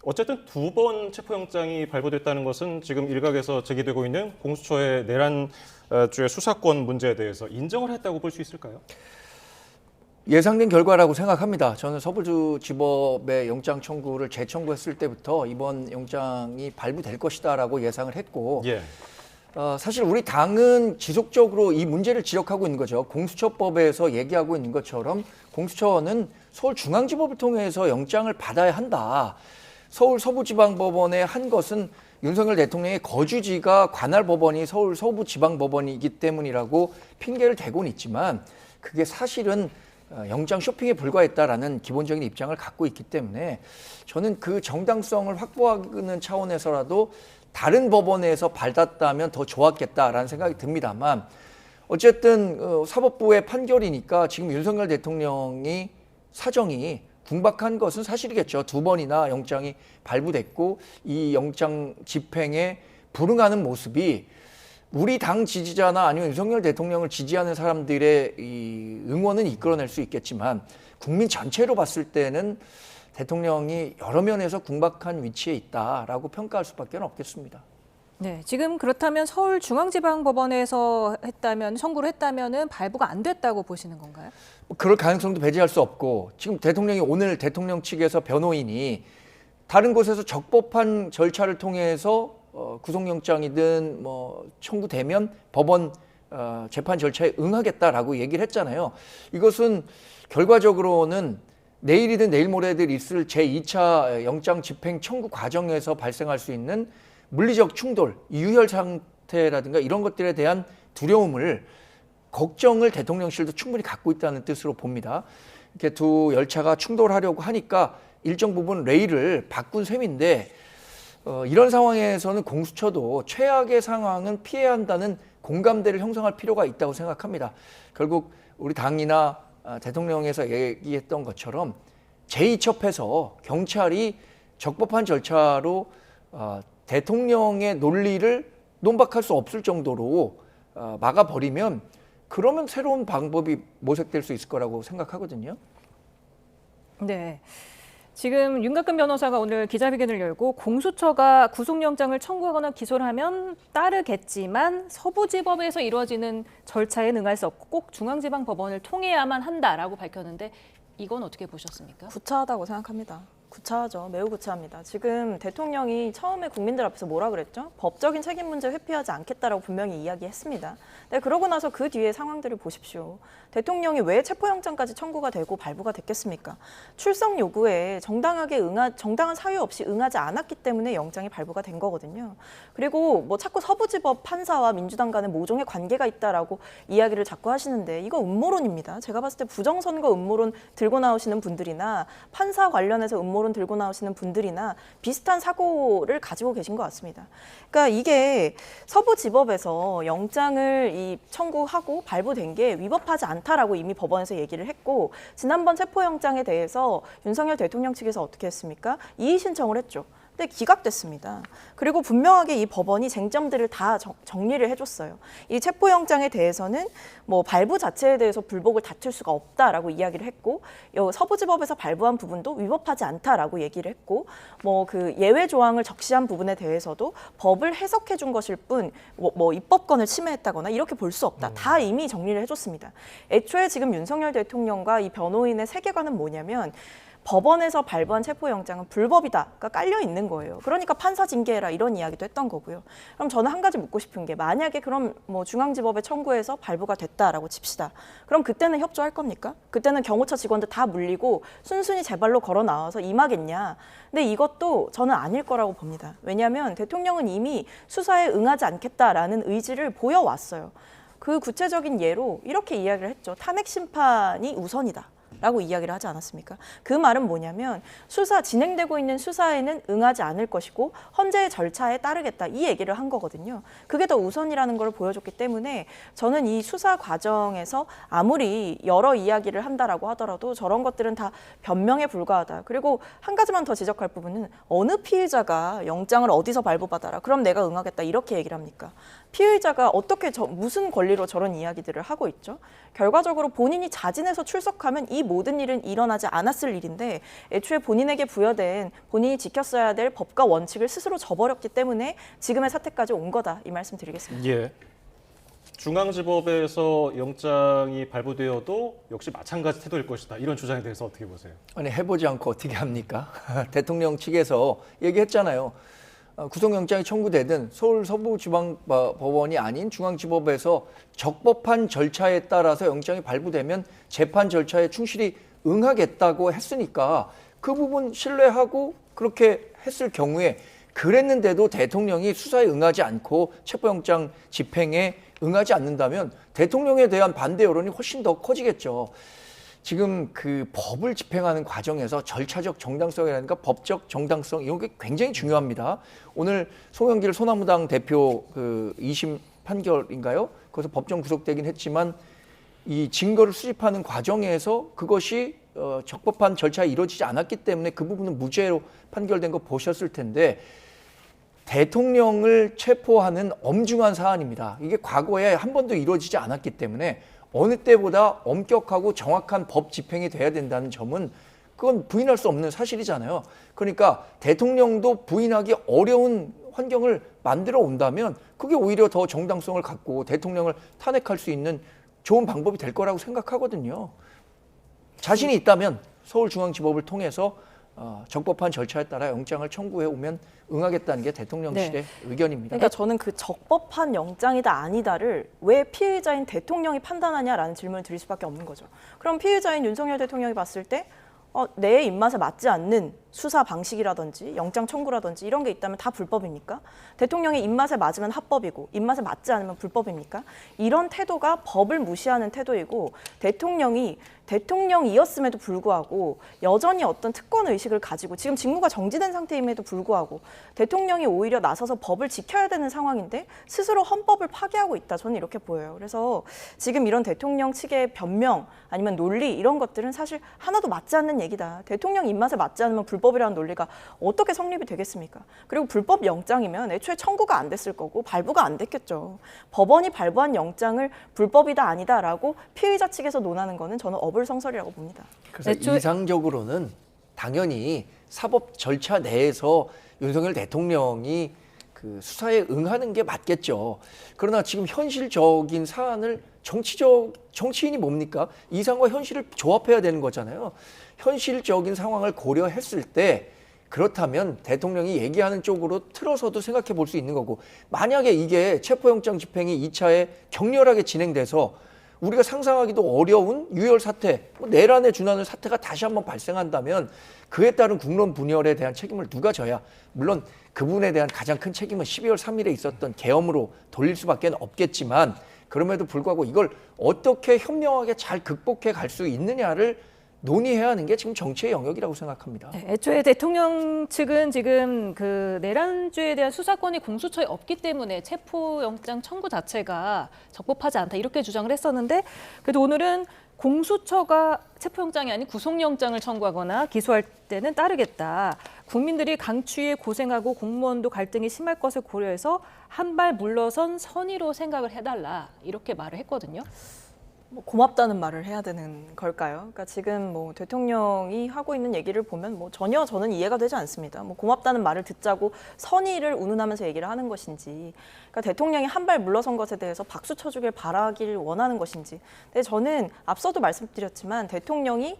어쨌든 2번 체포영장이 발부됐다는 것은 지금 일각에서 제기되고 있는 공수처의 내란주의 수사권 문제에 대해서 인정을 했다고 볼 수 있을까요? 예상된 결과라고 생각합니다. 저는 서부지법의 영장 청구를 재청구했을 때부터 이번 영장이 발부될 것이다라고 예상을 했고 예. 사실 우리 당은 지속적으로 이 문제를 지적하고 있는 거죠. 공수처법에서 얘기하고 있는 것처럼 공수처는 서울중앙지법을 통해서 영장을 받아야 한다. 서울 서부지방법원에 한 것은 윤석열 대통령의 거주지가 관할 법원이 서울 서부지방법원이기 때문이라고 핑계를 대고는 있지만 그게 사실은 영장 쇼핑에 불과했다라는 기본적인 입장을 갖고 있기 때문에 저는 그 정당성을 확보하는 차원에서라도 다른 법원에서 받았다면 더 좋았겠다라는 생각이 듭니다만 어쨌든 사법부의 판결이니까 지금 윤석열 대통령이 사정이 궁박한 것은 사실이겠죠. 2번이나 영장이 발부됐고 이 영장 집행에 불응하는 모습이 우리 당 지지자나 아니면 윤석열 대통령을 지지하는 사람들의 이 응원은 이끌어낼 수 있겠지만 국민 전체로 봤을 때는 대통령이 여러 면에서 궁박한 위치에 있다라고 평가할 수밖에 없겠습니다. 네, 지금 그렇다면 서울중앙지방법원에서 청구를 했다면은 발부가 안 됐다고 보시는 건가요? 그럴 가능성도 배제할 수 없고 지금 대통령이 오늘 대통령 측에서 변호인이 다른 곳에서 적법한 절차를 통해서 구속영장이든 뭐 청구되면 법원 재판 절차에 응하겠다라고 얘기를 했잖아요. 이것은 결과적으로는 내일이든 내일 모레든 있을 제2차 영장 집행 청구 과정에서 발생할 수 있는 물리적 충돌, 유혈 상태라든가 이런 것들에 대한 두려움을 걱정을 대통령실도 충분히 갖고 있다는 뜻으로 봅니다. 이렇게 두 열차가 충돌하려고 하니까 일정 부분 레일을 바꾼 셈인데 이런 상황에서는 공수처도 최악의 상황은 피해야 한다는 공감대를 형성할 필요가 있다고 생각합니다. 결국 우리 당이나 대통령에서 얘기했던 것처럼 제2첩에서 경찰이 적법한 절차로 대통령의 논리를 논박할 수 없을 정도로 막아버리면 그러면 새로운 방법이 모색될 수 있을 거라고 생각하거든요. 네. 지금 윤갑근 변호사가 오늘 기자회견을 열고 공수처가 구속영장을 청구하거나 기소를 하면 따르겠지만 서부지법에서 이루어지는 절차에 응할 수 없고 꼭 중앙지방법원을 통해야만 한다라고 밝혔는데 이건 어떻게 보셨습니까? 구차하다고 생각합니다. 구차하죠. 매우 구차합니다. 지금 대통령이 처음에 국민들 앞에서 뭐라 그랬죠? 법적인 책임 문제 회피하지 않겠다라고 분명히 이야기했습니다. 네, 그러고 나서 그 뒤에 상황들을 보십시오. 대통령이 왜 체포영장까지 청구가 되고 발부가 됐겠습니까? 출석 요구에 정당한 사유 없이 응하지 않았기 때문에 영장이 발부가 된 거거든요. 그리고 뭐 자꾸 서부지법 판사와 민주당 간에 모종의 관계가 있다라고 이야기를 자꾸 하시는데 이거 음모론입니다. 제가 봤을 때 부정선거 음모론 들고 나오시는 분들이나 판사 관련해서 음모론 들고 나오시는 분들이나 비슷한 사고를 가지고 계신 것 같습니다. 그러니까 이게 서부지법에서 영장을 청구하고 발부된 게 위법하지 않다라고 이미 법원에서 얘기를 했고 지난번 체포영장에 대해서 윤석열 대통령 측에서 어떻게 했습니까? 이의 신청을 했죠. 근데 기각됐습니다. 그리고 분명하게 이 법원이 쟁점들을 다 정리를 해줬어요. 이 체포영장에 대해서는 뭐 발부 자체에 대해서 불복을 다툴 수가 없다라고 이야기를 했고 서부지법에서 발부한 부분도 위법하지 않다라고 얘기를 했고 뭐 그 예외 조항을 적시한 부분에 대해서도 법을 해석해 준 것일 뿐 뭐 입법권을 침해했다거나 이렇게 볼 수 없다. 다 이미 정리를 해줬습니다. 애초에 지금 윤석열 대통령과 이 변호인의 세계관은 뭐냐면 법원에서 발부한 체포영장은 불법이다가 깔려 있는 거예요. 그러니까 판사 징계해라 이런 이야기도 했던 거고요. 그럼 저는 한 가지 묻고 싶은 게 만약에 그럼 뭐 중앙지법에 청구해서 발부가 됐다라고 칩시다. 그럼 그때는 협조할 겁니까? 그때는 경호처 직원들 다 물리고 순순히 제 발로 걸어 나와서 임하겠냐? 근데 이것도 저는 아닐 거라고 봅니다. 왜냐하면 대통령은 이미 수사에 응하지 않겠다라는 의지를 보여왔어요. 그 구체적인 예로 이렇게 이야기를 했죠. 탄핵 심판이 우선이다. 라고 이야기를 하지 않았습니까? 그 말은 뭐냐면 진행되고 있는 수사에는 응하지 않을 것이고 헌재의 절차에 따르겠다 이 얘기를 한 거거든요. 그게 더 우선이라는 걸 보여줬기 때문에 저는 이 수사 과정에서 아무리 여러 이야기를 한다라고 하더라도 저런 것들은 다 변명에 불과하다. 그리고 한 가지만 더 지적할 부분은 어느 피의자가 영장을 어디서 발부받아라. 그럼 내가 응하겠다. 이렇게 얘기를 합니까? 피의자가 어떻게 무슨 권리로 저런 이야기들을 하고 있죠? 결과적으로 본인이 자진해서 출석하면 이 모든 일은 일어나지 않았을 일인데 애초에 본인에게 부여된 본인이 지켰어야 될 법과 원칙을 스스로 저버렸기 때문에 지금의 사태까지 온 거다. 이 말씀 드리겠습니다. 예. 중앙지법에서 영장이 발부되어도 역시 마찬가지 태도일 것이다. 이런 주장에 대해서 어떻게 보세요? 아니 해보지 않고 어떻게 합니까? 대통령 측에서 얘기했잖아요. 구속영장이 청구되든 서울 서부지방법원이 아닌 중앙지법에서 적법한 절차에 따라서 영장이 발부되면 재판 절차에 충실히 응하겠다고 했으니까 그 부분 신뢰하고 그렇게 했을 경우에 그랬는데도 대통령이 수사에 응하지 않고 체포영장 집행에 응하지 않는다면 대통령에 대한 반대 여론이 훨씬 더 커지겠죠. 지금 그 법을 집행하는 과정에서 절차적 정당성이라든가 법적 정당성 이런 게 굉장히 중요합니다. 오늘 송영길 소나무당 대표 그 2심 판결인가요? 거기서 법정 구속되긴 했지만 이 증거를 수집하는 과정에서 그것이 적법한 절차에 이루어지지 않았기 때문에 그 부분은 무죄로 판결된 거 보셨을 텐데 대통령을 체포하는 엄중한 사안입니다. 이게 과거에 한 번도 이루어지지 않았기 때문에 어느 때보다 엄격하고 정확한 법 집행이 돼야 된다는 점은 그건 부인할 수 없는 사실이잖아요. 그러니까 대통령도 부인하기 어려운 환경을 만들어 온다면 그게 오히려 더 정당성을 갖고 대통령을 탄핵할 수 있는 좋은 방법이 될 거라고 생각하거든요. 자신이 있다면 서울중앙지법을 통해서 적법한 절차에 따라 영장을 청구해 오면 응하겠다는 게 대통령실의 의견입니다. 그러니까 저는 그 적법한 영장이다 아니다를 왜 피의자인 대통령이 판단하냐라는 질문을 드릴 수밖에 없는 거죠. 그럼 피의자인 윤석열 대통령이 봤을 때 내 입맛에 맞지 않는 수사 방식이라든지 영장 청구라든지 이런 게 있다면 다 불법입니까? 대통령의 입맛에 맞으면 합법이고 입맛에 맞지 않으면 불법입니까? 이런 태도가 법을 무시하는 태도이고 대통령이었음에도 불구하고 여전히 어떤 특권 의식을 가지고 지금 직무가 정지된 상태임에도 불구하고 대통령이 오히려 나서서 법을 지켜야 되는 상황인데 스스로 헌법을 파기하고 있다. 저는 이렇게 보여요. 그래서 지금 이런 대통령 측의 변명 아니면 논리 이런 것들은 사실 하나도 맞지 않는 얘기다. 대통령 입맛에 맞지 않으면 불법이라는 논리가 어떻게 성립이 되겠습니까? 그리고 불법 영장이면 애초에 청구가 안 됐을 거고 발부가 안 됐겠죠. 법원이 발부한 영장을 불법이다 아니다라고 피의자 측에서 논하는 거는 저는 어불성설이라고 봅니다. 그래서 이상적으로는 당연히 사법 절차 내에서 윤석열 대통령이 그 수사에 응하는 게 맞겠죠. 그러나 지금 현실적인 사안을 정치인이 뭡니까? 이상과 현실을 조합해야 되는 거잖아요. 현실적인 상황을 고려했을 때 그렇다면 대통령이 얘기하는 쪽으로 틀어서도 생각해 볼 수 있는 거고 만약에 이게 체포영장 집행이 2차에 격렬하게 진행돼서 우리가 상상하기도 어려운 유혈 사태, 내란에 준하는 사태가 다시 한번 발생한다면 그에 따른 국론 분열에 대한 책임을 누가 져야 물론 그분에 대한 가장 큰 책임은 12월 3일에 있었던 계엄으로 돌릴 수밖에 없겠지만 그럼에도 불구하고 이걸 어떻게 현명하게 잘 극복해 갈 수 있느냐를 논의해야 하는 게 지금 정치의 영역이라고 생각합니다. 네, 애초에 대통령 측은 지금 그 내란죄에 대한 수사권이 공수처에 없기 때문에 체포영장 청구 자체가 적법하지 않다 이렇게 주장을 했었는데 그래도 오늘은 공수처가 체포영장이 아닌 구속영장을 청구하거나 기소할 때는 따르겠다. 국민들이 강추위에 고생하고 공무원도 갈등이 심할 것을 고려해서 한 발 물러선 선의로 생각을 해달라 이렇게 말을 했거든요. 고맙다는 말을 해야 되는 걸까요? 그러니까 지금 대통령이 하고 있는 얘기를 보면 전혀 저는 이해가 되지 않습니다. 고맙다는 말을 듣자고 선의를 운운하면서 얘기를 하는 것인지, 그러니까 대통령이 한 발 물러선 것에 대해서 박수 쳐주길 바라길 원하는 것인지. 근데 저는 앞서도 말씀드렸지만 대통령이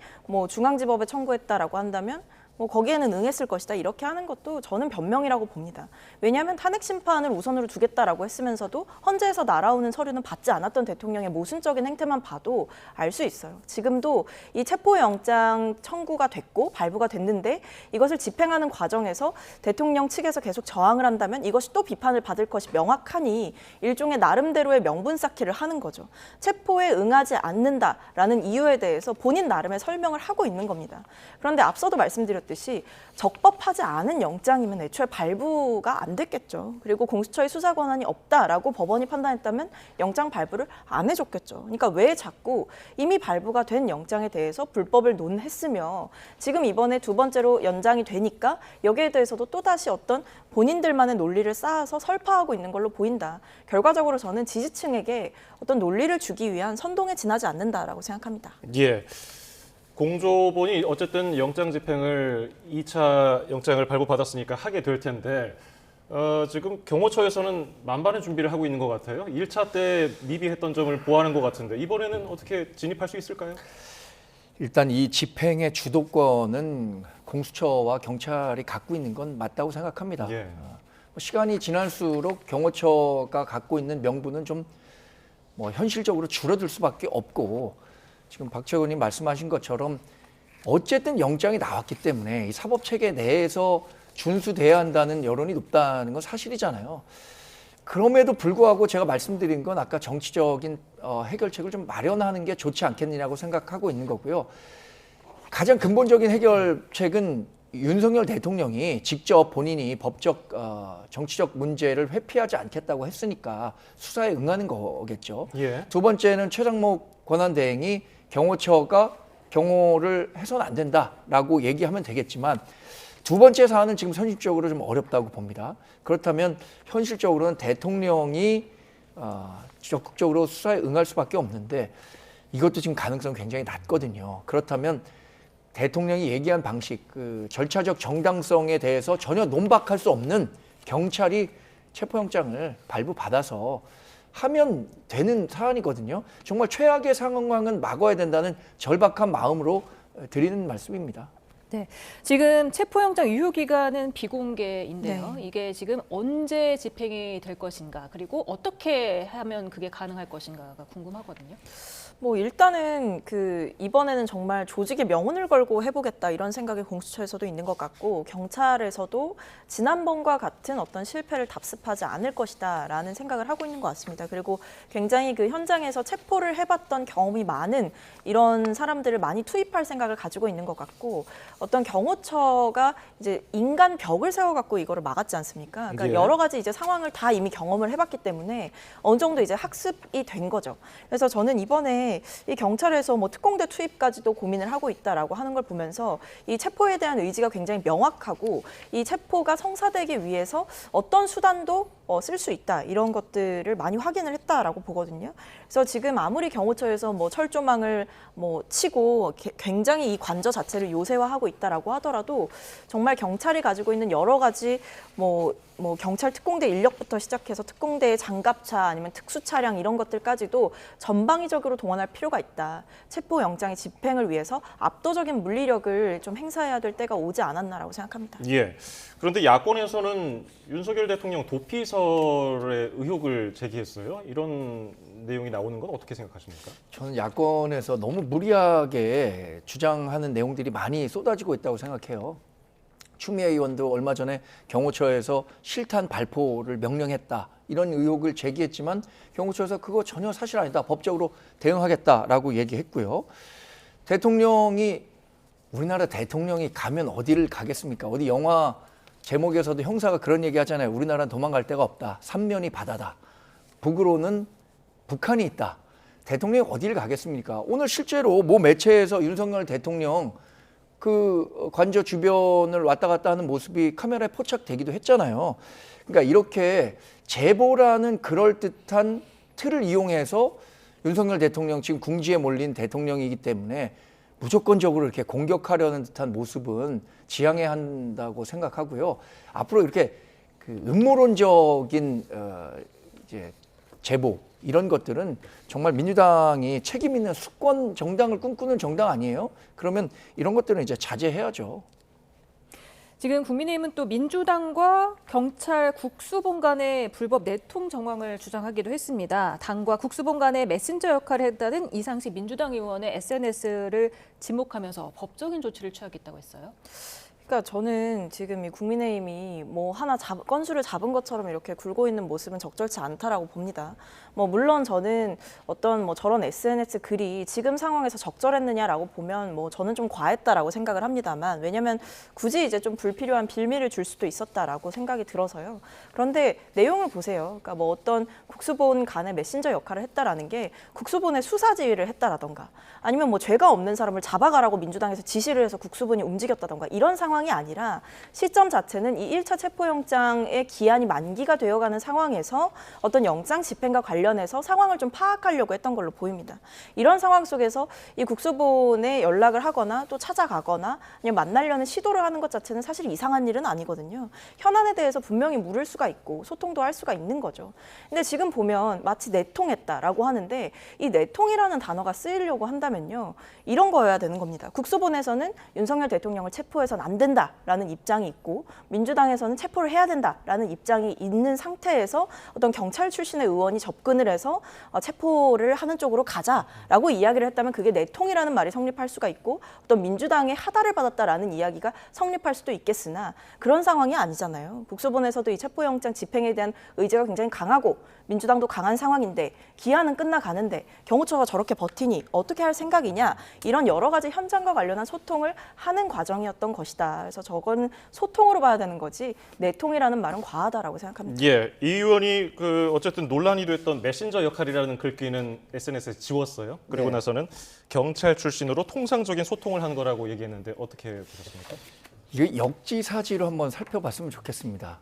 중앙지법에 청구했다라고 한다면 뭐 거기에는 응했을 것이다 이렇게 하는 것도 저는 변명이라고 봅니다. 왜냐하면 탄핵 심판을 우선으로 두겠다라고 했으면서도 헌재에서 날아오는 서류는 받지 않았던 대통령의 모순적인 행태만 봐도 알 수 있어요. 지금도 이 체포영장 청구가 됐고 발부가 됐는데 이것을 집행하는 과정에서 대통령 측에서 계속 저항을 한다면 이것이 또 비판을 받을 것이 명확하니 일종의 나름대로의 명분 쌓기를 하는 거죠. 체포에 응하지 않는다라는 이유에 대해서 본인 나름의 설명을 하고 있는 겁니다. 그런데 앞서도 말씀드렸듯이 적법하지 않은 영장이면 애초에 발부가 안 됐겠죠. 그리고 공수처의 수사 권한이 없다라고 법원이 판단했다면 영장 발부를 안 해줬겠죠. 그러니까 왜 자꾸 이미 발부가 된 영장에 대해서 불법을 논했으며 지금 이번에 두 번째로 연장이 되니까 여기에 대해서도 또다시 어떤 본인들만의 논리를 쌓아서 설파하고 있는 걸로 보인다. 결과적으로 저는 지지층에게 어떤 논리를 주기 위한 선동에 지나지 않는다라고 생각합니다. 예. 공조본이 어쨌든 영장 집행을 2차 영장을 발부받았으니까 하게 될 텐데 지금 경호처에서는 만반의 준비를 하고 있는 것 같아요. 1차 때 미비했던 점을 보완한 것 같은데 이번에는 어떻게 진입할 수 있을까요? 일단 이 집행의 주도권은 공수처와 경찰이 갖고 있는 건 맞다고 생각합니다. 예. 시간이 지날수록 경호처가 갖고 있는 명분은 좀 뭐 현실적으로 줄어들 수밖에 없고 지금 박 최고님 말씀하신 것처럼 어쨌든 영장이 나왔기 때문에 이 사법체계 내에서 준수돼야 한다는 여론이 높다는 건 사실이잖아요. 그럼에도 불구하고 제가 말씀드린 건 아까 정치적인 해결책을 좀 마련하는 게 좋지 않겠느냐고 생각하고 있는 거고요. 가장 근본적인 해결책은 윤석열 대통령이 직접 본인이 법적, 정치적 문제를 회피하지 않겠다고 했으니까 수사에 응하는 거겠죠. 예. 두 번째는 최장목 권한대행이 경호처가 경호를 해서는 안 된다라고 얘기하면 되겠지만 두 번째 사안은 지금 현실적으로 좀 어렵다고 봅니다. 그렇다면 현실적으로는 대통령이 적극적으로 수사에 응할 수밖에 없는데 이것도 지금 가능성이 굉장히 낮거든요. 그렇다면 대통령이 얘기한 방식, 그 절차적 정당성에 대해서 전혀 논박할 수 없는 경찰이 체포영장을 발부받아서 하면 되는 사안이거든요. 정말 최악의 상황은 막아야 된다는 절박한 마음으로 드리는 말씀입니다. 네, 지금 체포영장 유효 기간은 비공개인데요. 네. 이게 지금 언제 집행이 될 것인가, 그리고 어떻게 하면 그게 가능할 것인가가 궁금하거든요. 뭐 일단은 이번에는 정말 조직의 명운을 걸고 해보겠다 이런 생각이 공수처에서도 있는 것 같고 경찰에서도 지난번과 같은 어떤 실패를 답습하지 않을 것이다라는 생각을 하고 있는 것 같습니다. 그리고 굉장히 그 현장에서 체포를 해봤던 경험이 많은 이런 사람들을 많이 투입할 생각을 가지고 있는 것 같고 어떤 경호처가 이제 인간 벽을 세워갖고 이거를 막았지 않습니까? 그러니까 예. 여러 가지 이제 상황을 다 이미 경험을 해봤기 때문에 어느 정도 이제 학습이 된 거죠. 그래서 저는 이번에 이 경찰에서 뭐 특공대 투입까지도 고민을 하고 있다라고 하는 걸 보면서 이 체포에 대한 의지가 굉장히 명확하고 이 체포가 성사되기 위해서 어떤 수단도 쓸 수 있다 이런 것들을 많이 확인을 했다라고 보거든요. 그래서 지금 아무리 경호처에서 뭐 철조망을 뭐 치고 굉장히 이 관저 자체를 요새화하고 있다라고 하더라도 정말 경찰이 가지고 있는 여러 가지 뭐 경찰 특공대 인력부터 시작해서 특공대의 장갑차 아니면 특수 차량 이런 것들까지도 전방위적으로 동원할 필요가 있다. 체포 영장의 집행을 위해서 압도적인 물리력을 좀 행사해야 될 때가 오지 않았나라고 생각합니다. 예. 그런데 야권에서는 윤석열 대통령 도피설의 의혹을 제기했어요. 이런 내용이 나오는 건 어떻게 생각하십니까? 저는 야권에서 너무 무리하게 주장하는 내용들이 많이 쏟아지고 있다고 생각해요. 추미애 의원도 얼마 전에 경호처에서 실탄 발포를 명령했다. 이런 의혹을 제기했지만 경호처에서 그거 전혀 사실 아니다. 법적으로 대응하겠다라고 얘기했고요. 우리나라 대통령이 가면 어디를 가겠습니까? 어디 영화 제목에서도 형사가 그런 얘기 하잖아요. 우리나라는 도망갈 데가 없다. 삼면이 바다다. 북으로는 북한이 있다. 대통령이 어디를 가겠습니까? 오늘 실제로 모 매체에서 윤석열 대통령 그 관저 주변을 왔다 갔다 하는 모습이 카메라에 포착되기도 했잖아요. 그러니까 이렇게 제보라는 그럴듯한 틀을 이용해서 윤석열 대통령 지금 궁지에 몰린 대통령이기 때문에 무조건적으로 이렇게 공격하려는 듯한 모습은 지양해야 한다고 생각하고요. 앞으로 이렇게 그 음모론적인 이제 제보 이런 것들은 정말 민주당이 책임 있는 수권 정당을 꿈꾸는 정당 아니에요? 그러면 이런 것들은 이제 자제해야죠. 지금 국민의힘은 또 민주당과 경찰 국수본 간의 불법 내통 정황을 주장하기도 했습니다. 당과 국수본 간의 메신저 역할을 했다는 이상식 민주당 의원의 SNS를 지목하면서 법적인 조치를 취하겠다고 했어요. 그러니까 저는 지금 이 국민의힘이 뭐 하나 건수를 잡은 것처럼 이렇게 굴고 있는 모습은 적절치 않다라고 봅니다. 뭐 물론 저는 어떤 뭐 저런 SNS 글이 지금 상황에서 적절했느냐라고 보면 뭐 저는 좀 과했다라고 생각을 합니다만, 왜냐면 굳이 이제 좀 불필요한 빌미를 줄 수도 있었다라고 생각이 들어서요. 그런데 내용을 보세요. 그러니까 뭐 어떤 국수본 간의 메신저 역할을 했다라는 게 국수본의 수사 지휘를 했다라던가, 아니면 뭐 죄가 없는 사람을 잡아가라고 민주당에서 지시를 해서 국수본이 움직였다던가, 이런 상황이 아니라 시점 자체는 이 1차 체포영장의 기한이 만기가 되어가는 상황에서 어떤 영장 집행과 관련해서 상황을 좀 파악하려고 했던 걸로 보입니다. 이런 상황 속에서 이 국수본에 연락을 하거나 또 찾아가거나 아니면 만나려는 시도를 하는 것 자체는 사실 이상한 일은 아니거든요. 현안에 대해서 분명히 물을 수가 있고 소통도 할 수가 있는 거죠. 근데 지금 보면 마치 내통했다라고 하는데, 이 내통이라는 단어가 쓰이려고 한다면요, 이런 거여야 되는 겁니다. 국수본에서는 윤석열 대통령을 체포해서는 안 된다라는 입장이 있고, 민주당에서는 체포를 해야 된다라는 입장이 있는 상태에서 어떤 경찰 출신의 의원이 접근을 해서 체포를 하는 쪽으로 가자라고 이야기를 했다면 그게 내통이라는 말이 성립할 수가 있고, 어떤 민주당의 하달을 받았다라는 이야기가 성립할 수도 있겠으나 그런 상황이 아니잖아요. 국수본에서도 이 체포영장 집행에 대한 의지가 굉장히 강하고 민주당도 강한 상황인데 기한은 끝나가는데 경호처가 저렇게 버티니 어떻게 할 생각이냐, 이런 여러 가지 현장과 관련한 소통을 하는 과정이었던 것이다. 그래서 저거는 소통으로 봐야 되는 거지 내통이라는 말은 과하다라고 생각합니다. 예, 이 의원이 어쨌든 논란이 됐던 메신저 역할이라는 글귀는 SNS에 지웠어요. 그리고 네. 나서는 경찰 출신으로 통상적인 소통을 한 거라고 얘기했는데 어떻게 보셨습니까? 이게 역지사지로 한번 살펴봤으면 좋겠습니다.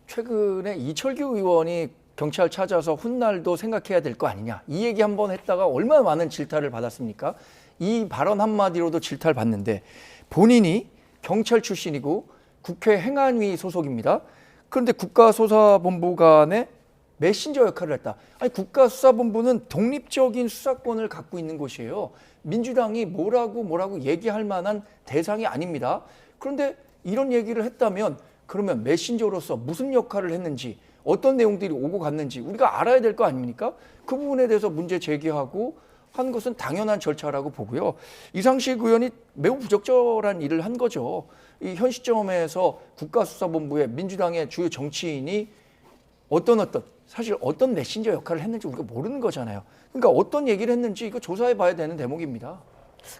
최근에 이철규 의원이 경찰 찾아서 훗날도 생각해야 될 거 아니냐, 이 얘기 한번 했다가 얼마나 많은 질타를 받았습니까? 이 발언 한마디로도 질타를 받는데, 본인이 경찰 출신이고 국회 행안위 소속입니다. 그런데 국가수사본부 간에 메신저 역할을 했다. 아니, 국가수사본부는 독립적인 수사권을 갖고 있는 곳이에요. 민주당이 뭐라고 얘기할 만한 대상이 아닙니다. 그런데 이런 얘기를 했다면 그러면 메신저로서 무슨 역할을 했는지, 어떤 내용들이 오고 갔는지 우리가 알아야 될 거 아닙니까? 그 부분에 대해서 문제 제기하고 한 것은 당연한 절차라고 보고요. 이상식 의원이 매우 부적절한 일을 한 거죠. 이 현 시점에서 국가수사본부의 민주당의 주요 정치인이 사실 어떤 메신저 역할을 했는지 우리가 모르는 거잖아요. 그러니까 어떤 얘기를 했는지 이거 조사해 봐야 되는 대목입니다.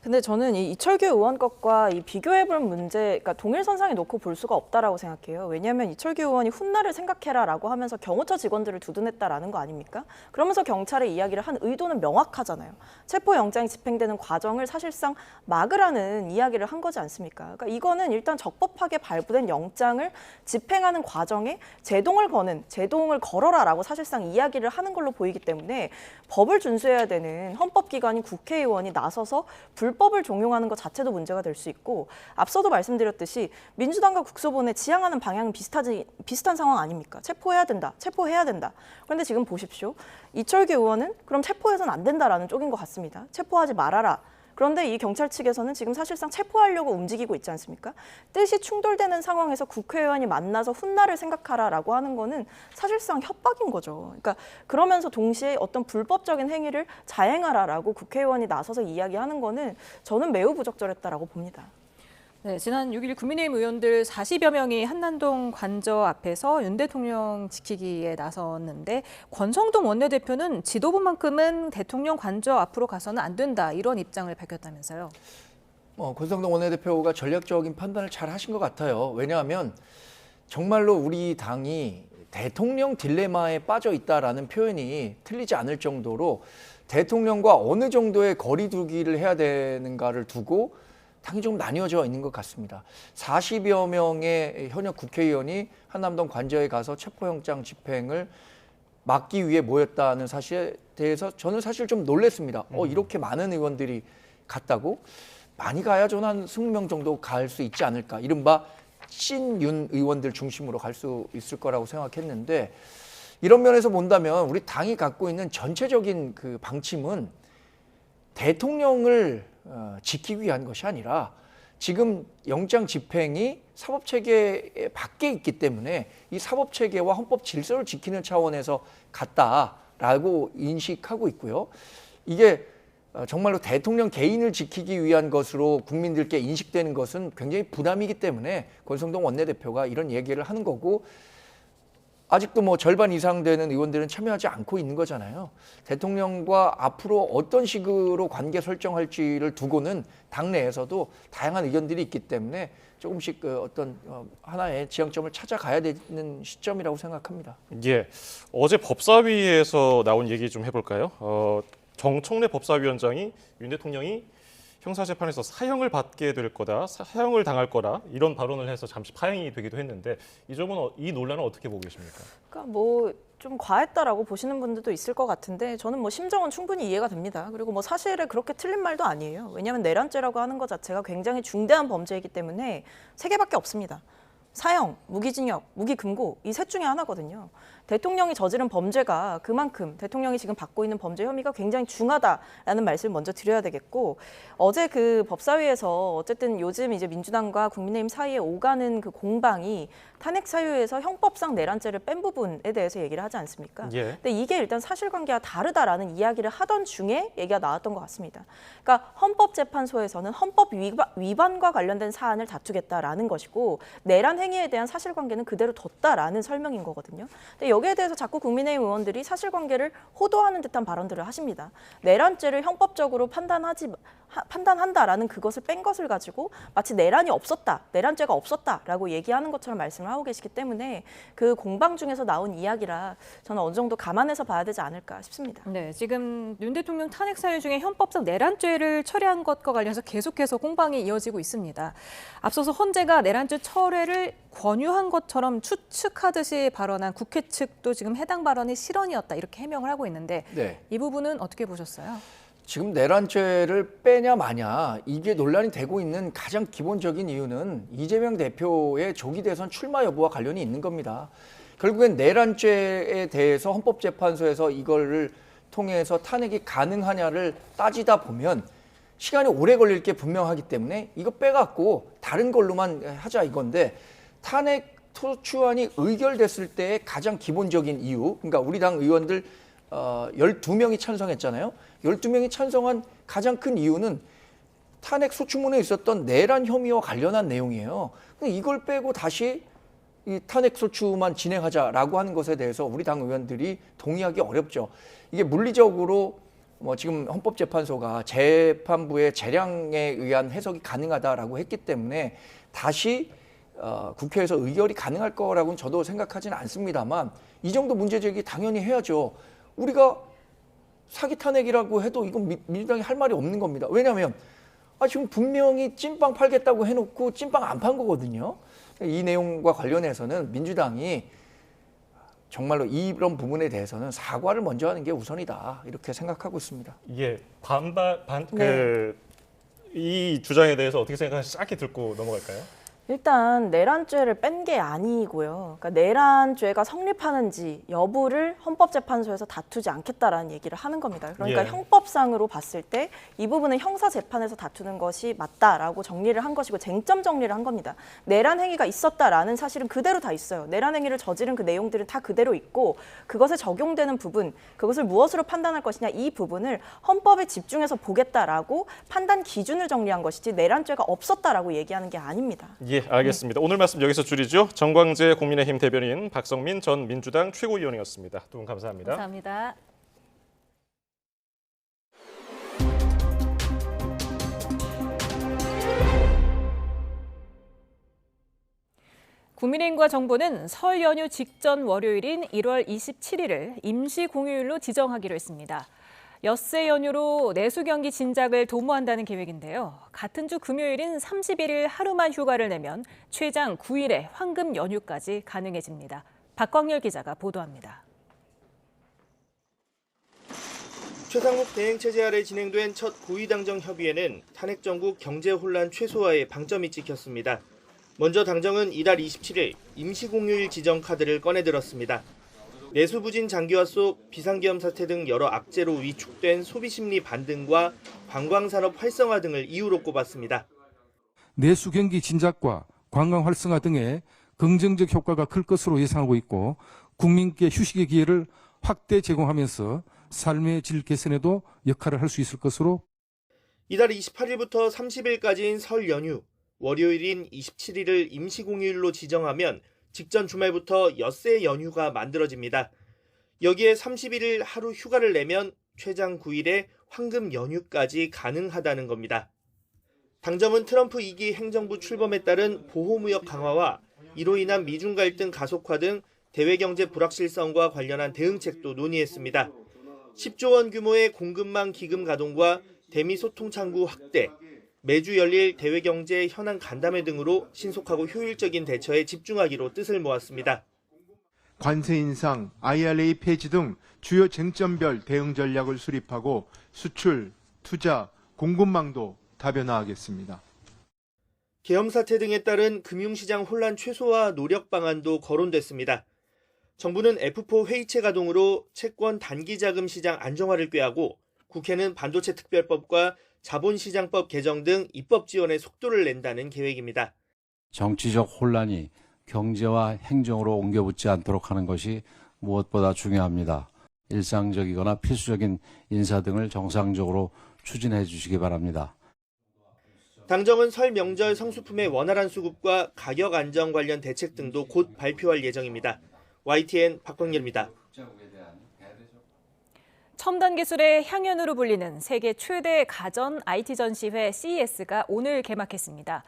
근데 저는 이 이철규 의원 것과 이 비교해볼 문제, 그러니까 동일선상에 놓고 볼 수가 없다라고 생각해요. 왜냐하면 이철규 의원이 훗날을 생각해라라고 하면서 경호처 직원들을 두둔했다라는 거 아닙니까? 그러면서 경찰의 이야기를 한 의도는 명확하잖아요. 체포영장이 집행되는 과정을 사실상 막으라는 이야기를 한 거지 않습니까? 그러니까 이거는 일단 적법하게 발부된 영장을 집행하는 과정에 제동을 걸어라라고 사실상 이야기를 하는 걸로 보이기 때문에 법을 준수해야 되는 헌법기관인 국회의원이 나서서 불법을 종용하는 것 자체도 문제가 될 수 있고, 앞서도 말씀드렸듯이 민주당과 국수본의 지향하는 방향은 비슷한 상황 아닙니까? 체포해야 된다. 그런데 지금 보십시오. 이철규 의원은 그럼 체포해서는 안 된다라는 쪽인 것 같습니다. 체포하지 말아라. 그런데 이 경찰 측에서는 지금 사실상 체포하려고 움직이고 있지 않습니까? 뜻이 충돌되는 상황에서 국회의원이 만나서 훗날을 생각하라라고 하는 거는 사실상 협박인 거죠. 그러니까 그러면서 동시에 어떤 불법적인 행위를 자행하라라고 국회의원이 나서서 이야기하는 거는 저는 매우 부적절했다라고 봅니다. 네, 지난 6일 국민의힘 의원들 40여 명이 한남동 관저 앞에서 윤 대통령 지키기에 나섰는데, 권성동 원내대표는 지도부만큼은 대통령 관저 앞으로 가서는 안 된다, 이런 입장을 밝혔다면서요. 권성동 원내대표가 전략적인 판단을 잘 하신 것 같아요. 왜냐하면 정말로 우리 당이 대통령 딜레마에 빠져 있다라는 표현이 틀리지 않을 정도로 대통령과 어느 정도의 거리 두기를 해야 되는가를 두고 당이 좀 나뉘어져 있는 것 같습니다. 40여 명의 현역 국회의원이 한남동 관저에 가서 체포영장 집행을 막기 위해 모였다는 사실에 대해서 저는 사실 좀 놀랐습니다. 이렇게 많은 의원들이 갔다고? 많이 가야 저는 한 20명 정도 갈 수 있지 않을까. 이른바 친윤 의원들 중심으로 갈 수 있을 거라고 생각했는데, 이런 면에서 본다면 우리 당이 갖고 있는 전체적인 그 방침은 대통령을 지키기 위한 것이 아니라 지금 영장 집행이 사법체계 밖에 있기 때문에 이 사법체계와 헌법 질서를 지키는 차원에서 갔다라고 인식하고 있고요. 이게 정말로 대통령 개인을 지키기 위한 것으로 국민들께 인식되는 것은 굉장히 부담이기 때문에 권성동 원내대표가 이런 얘기를 하는 거고, 아직도 뭐 절반 이상 되는 의원들은 참여하지 않고 있는 거잖아요. 대통령과 앞으로 어떤 식으로 관계 설정할지를 두고는 당내에서도 다양한 의견들이 있기 때문에 조금씩 어떤 하나의 지향점을 찾아가야 되는 시점이라고 생각합니다. 예, 어제 법사위에서 나온 얘기 좀 해볼까요? 정청래 법사위원장이 윤 대통령이 형사재판에서 사형을 받게 될 거다, 사형을 당할 거다 이런 발언을 해서 잠시 파행이 되기도 했는데 이 점은 이 논란을 어떻게 보고 계십니까? 그러니까 뭐 좀 과했다라고 보시는 분들도 있을 것 같은데 저는 뭐 심정은 충분히 이해가 됩니다. 그리고 뭐 사실에 그렇게 틀린 말도 아니에요. 왜냐하면 내란죄라고 하는 것 자체가 굉장히 중대한 범죄이기 때문에 3개밖에 없습니다. 사형, 무기징역, 무기금고 이 셋 중에 하나거든요. 대통령이 저지른 범죄가 그만큼 대통령이 지금 받고 있는 범죄 혐의가 굉장히 중하다라는 말씀을 먼저 드려야 되겠고, 어제 그 법사위에서 어쨌든 요즘 이제 민주당과 국민의힘 사이에 오가는 그 공방이 탄핵 사유에서 형법상 내란죄를 뺀 부분에 대해서 얘기를 하지 않습니까? 예. 근데 이게 일단 사실관계가 다르다라는 이야기를 하던 중에 얘기가 나왔던 것 같습니다. 그러니까 헌법재판소에서는 헌법 위반과 관련된 사안을 다투겠다라는 것이고 내란 행위에 대한 사실관계는 그대로 뒀다라는 설명인 거거든요. 근데 여기에 대해서 자꾸 국민의힘 의원들이 사실관계를 호도하는 듯한 발언들을 하십니다. 내란죄를 형법적으로 판단한다라는 그것을 뺀 것을 가지고 마치 내란이 없었다, 내란죄가 없었다라고 얘기하는 것처럼 말씀을 하고 계시기 때문에 그 공방 중에서 나온 이야기라 저는 어느 정도 감안해서 봐야 되지 않을까 싶습니다. 네, 지금 윤 대통령 탄핵 사유 중에 헌법상 내란죄를 처리한 것과 관련해서 계속해서 공방이 이어지고 있습니다. 앞서서 헌재가 내란죄 철회를 권유한 것처럼 추측하듯이 발언한 국회 측도 지금 해당 발언이 실언이었다 이렇게 해명을 하고 있는데 네. 이 부분은 어떻게 보셨어요? 지금 내란죄를 빼냐 마냐 이게 논란이 되고 있는 가장 기본적인 이유는 이재명 대표의 조기 대선 출마 여부와 관련이 있는 겁니다. 결국엔 내란죄에 대해서 헌법재판소에서 이거를 통해서 탄핵이 가능하냐를 따지다 보면 시간이 오래 걸릴 게 분명하기 때문에 이거 빼갖고 다른 걸로만 하자 이건데, 탄핵 소추안이 의결됐을 때의 가장 기본적인 이유, 그러니까 우리 당 의원들 12명이 찬성했잖아요. 12명이 찬성한 가장 큰 이유는 탄핵 소추문에 있었던 내란 혐의와 관련한 내용이에요. 이걸 빼고 다시 이 탄핵 소추만 진행하자라고 하는 것에 대해서 우리 당 의원들이 동의하기 어렵죠. 이게 물리적으로 뭐 지금 헌법재판소가 재판부의 재량에 의한 해석이 가능하다라고 했기 때문에 다시 국회에서 의결이 가능할 거라고는 저도 생각하지는 않습니다만 이 정도 문제 제기 당연히 해야죠. 우리가 사기 탄핵이라고 해도 이건 민주당이 할 말이 없는 겁니다. 왜냐하면 지금 분명히 찐빵 팔겠다고 해놓고 찐빵 안 판 거거든요. 이 내용과 관련해서는 민주당이 정말로 이런 부분에 대해서는 사과를 먼저 하는 게 우선이다 이렇게 생각하고 있습니다. 예, 이 주장에 대해서 어떻게 생각하시는지 짧게 듣고 넘어갈까요? 일단 내란죄를 뺀 게 아니고요. 그러니까 내란죄가 성립하는지 여부를 헌법재판소에서 다투지 않겠다라는 얘기를 하는 겁니다. 그러니까 예. 형법상으로 봤을 때 이 부분은 형사재판에서 다투는 것이 맞다라고 정리를 한 것이고 쟁점 정리를 한 겁니다. 내란 행위가 있었다라는 사실은 그대로 다 있어요. 내란 행위를 저지른 그 내용들은 다 그대로 있고 그것에 적용되는 부분, 그것을 무엇으로 판단할 것이냐 이 부분을 헌법에 집중해서 보겠다라고 판단 기준을 정리한 것이지 내란죄가 없었다라고 얘기하는 게 아닙니다. 예, 알겠습니다. 오늘 말씀 여기서 줄이죠. 정광재 국민의힘 대변인, 박성민 전 민주당 최고위원이었습니다. 두 분 감사합니다. 감사합니다. 국민의힘과 정부는 설 연휴 직전 월요일인 1월 27일을 임시 공휴일로 지정하기로 했습니다. 엿새 연휴로 내수 경기 진작을 도모한다는 계획인데요. 같은 주 금요일인 31일 하루만 휴가를 내면 최장 9일의 황금 연휴까지 가능해집니다. 박광렬 기자가 보도합니다. 최상목 대행체제 아래 진행된 첫 고위당정 협의회는 탄핵 정국 경제 혼란 최소화에 방점이 찍혔습니다. 먼저 당정은 이달 27일 임시공휴일 지정 카드를 꺼내들었습니다. 내수 부진 장기화 속 비상계엄 사태 등 여러 악재로 위축된 소비심리 반등과 관광산업 활성화 등을 이유로 꼽았습니다. 내수 경기 진작과 관광 활성화 등의 긍정적 효과가 클 것으로 예상하고 있고 국민께 휴식의 기회를 확대 제공하면서 삶의 질 개선에도 역할을 할 수 있을 것으로. 이달 28일부터 30일까지인 설 연휴, 월요일인 27일을 임시공휴일로 지정하면 직전 주말부터 엿새 연휴가 만들어집니다. 여기에 31일 하루 휴가를 내면 최장 9일의 황금 연휴까지 가능하다는 겁니다. 당정은 트럼프 2기 행정부 출범에 따른 보호무역 강화와 이로 인한 미중 갈등 가속화 등 대외경제 불확실성과 관련한 대응책도 논의했습니다. 10조 원 규모의 공급망 기금 가동과 대미 소통 창구 확대, 매주 열릴 대외경제 현안 간담회 등으로 신속하고 효율적인 대처에 집중하기로 뜻을 모았습니다. 관세 인상, IRA 폐지 등 주요 쟁점별 대응 전략을 수립하고 수출, 투자, 공급망도 다변화하겠습니다. 계엄 사태 등에 따른 금융시장 혼란 최소화 노력 방안도 거론됐습니다. 정부는 F4 회의체 가동으로 채권 단기자금 시장 안정화를 꾀하고 국회는 반도체 특별법과 자본시장법 개정 등 입법 지원에 속도를 낸다는 계획입니다. 정치적 혼란이 경제와 행정으로 옮겨붙지 않도록 하는 것이 무엇보다 중요합니다. 일상적이거나 필수적인 인사 등을 정상적으로 추진해 주시기 바랍니다. 당정은 설 명절 성수품의 원활한 수급과 가격 안정 관련 대책 등도 곧 발표할 예정입니다. YTN 박광렬입니다. 첨단 기술의 향연으로 불리는 세계 최대 가전 IT 전시회 CES가 오늘 개막했습니다.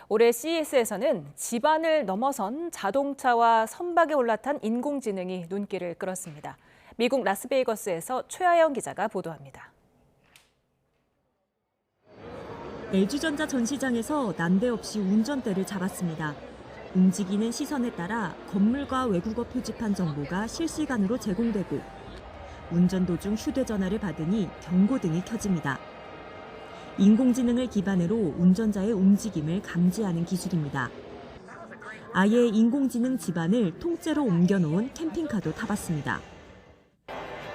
올해 CES에서는 집안을 넘어선 자동차와 선박에 올라탄 인공지능이 눈길을 끌었습니다. 미국 라스베이거스에서 최하영 기자가 보도합니다. LG전자 전시장에서 난데없이 운전대를 잡았습니다. 움직이는 시선에 따라 건물과 외국어 표지판 정보가 실시간으로 제공되고 운전 도중 휴대전화를 받으니 경고등이 켜집니다. 인공지능을 기반으로 운전자의 움직임을 감지하는 기술입니다. 아예 인공지능 집안을 통째로 옮겨놓은 캠핑카도 타봤습니다.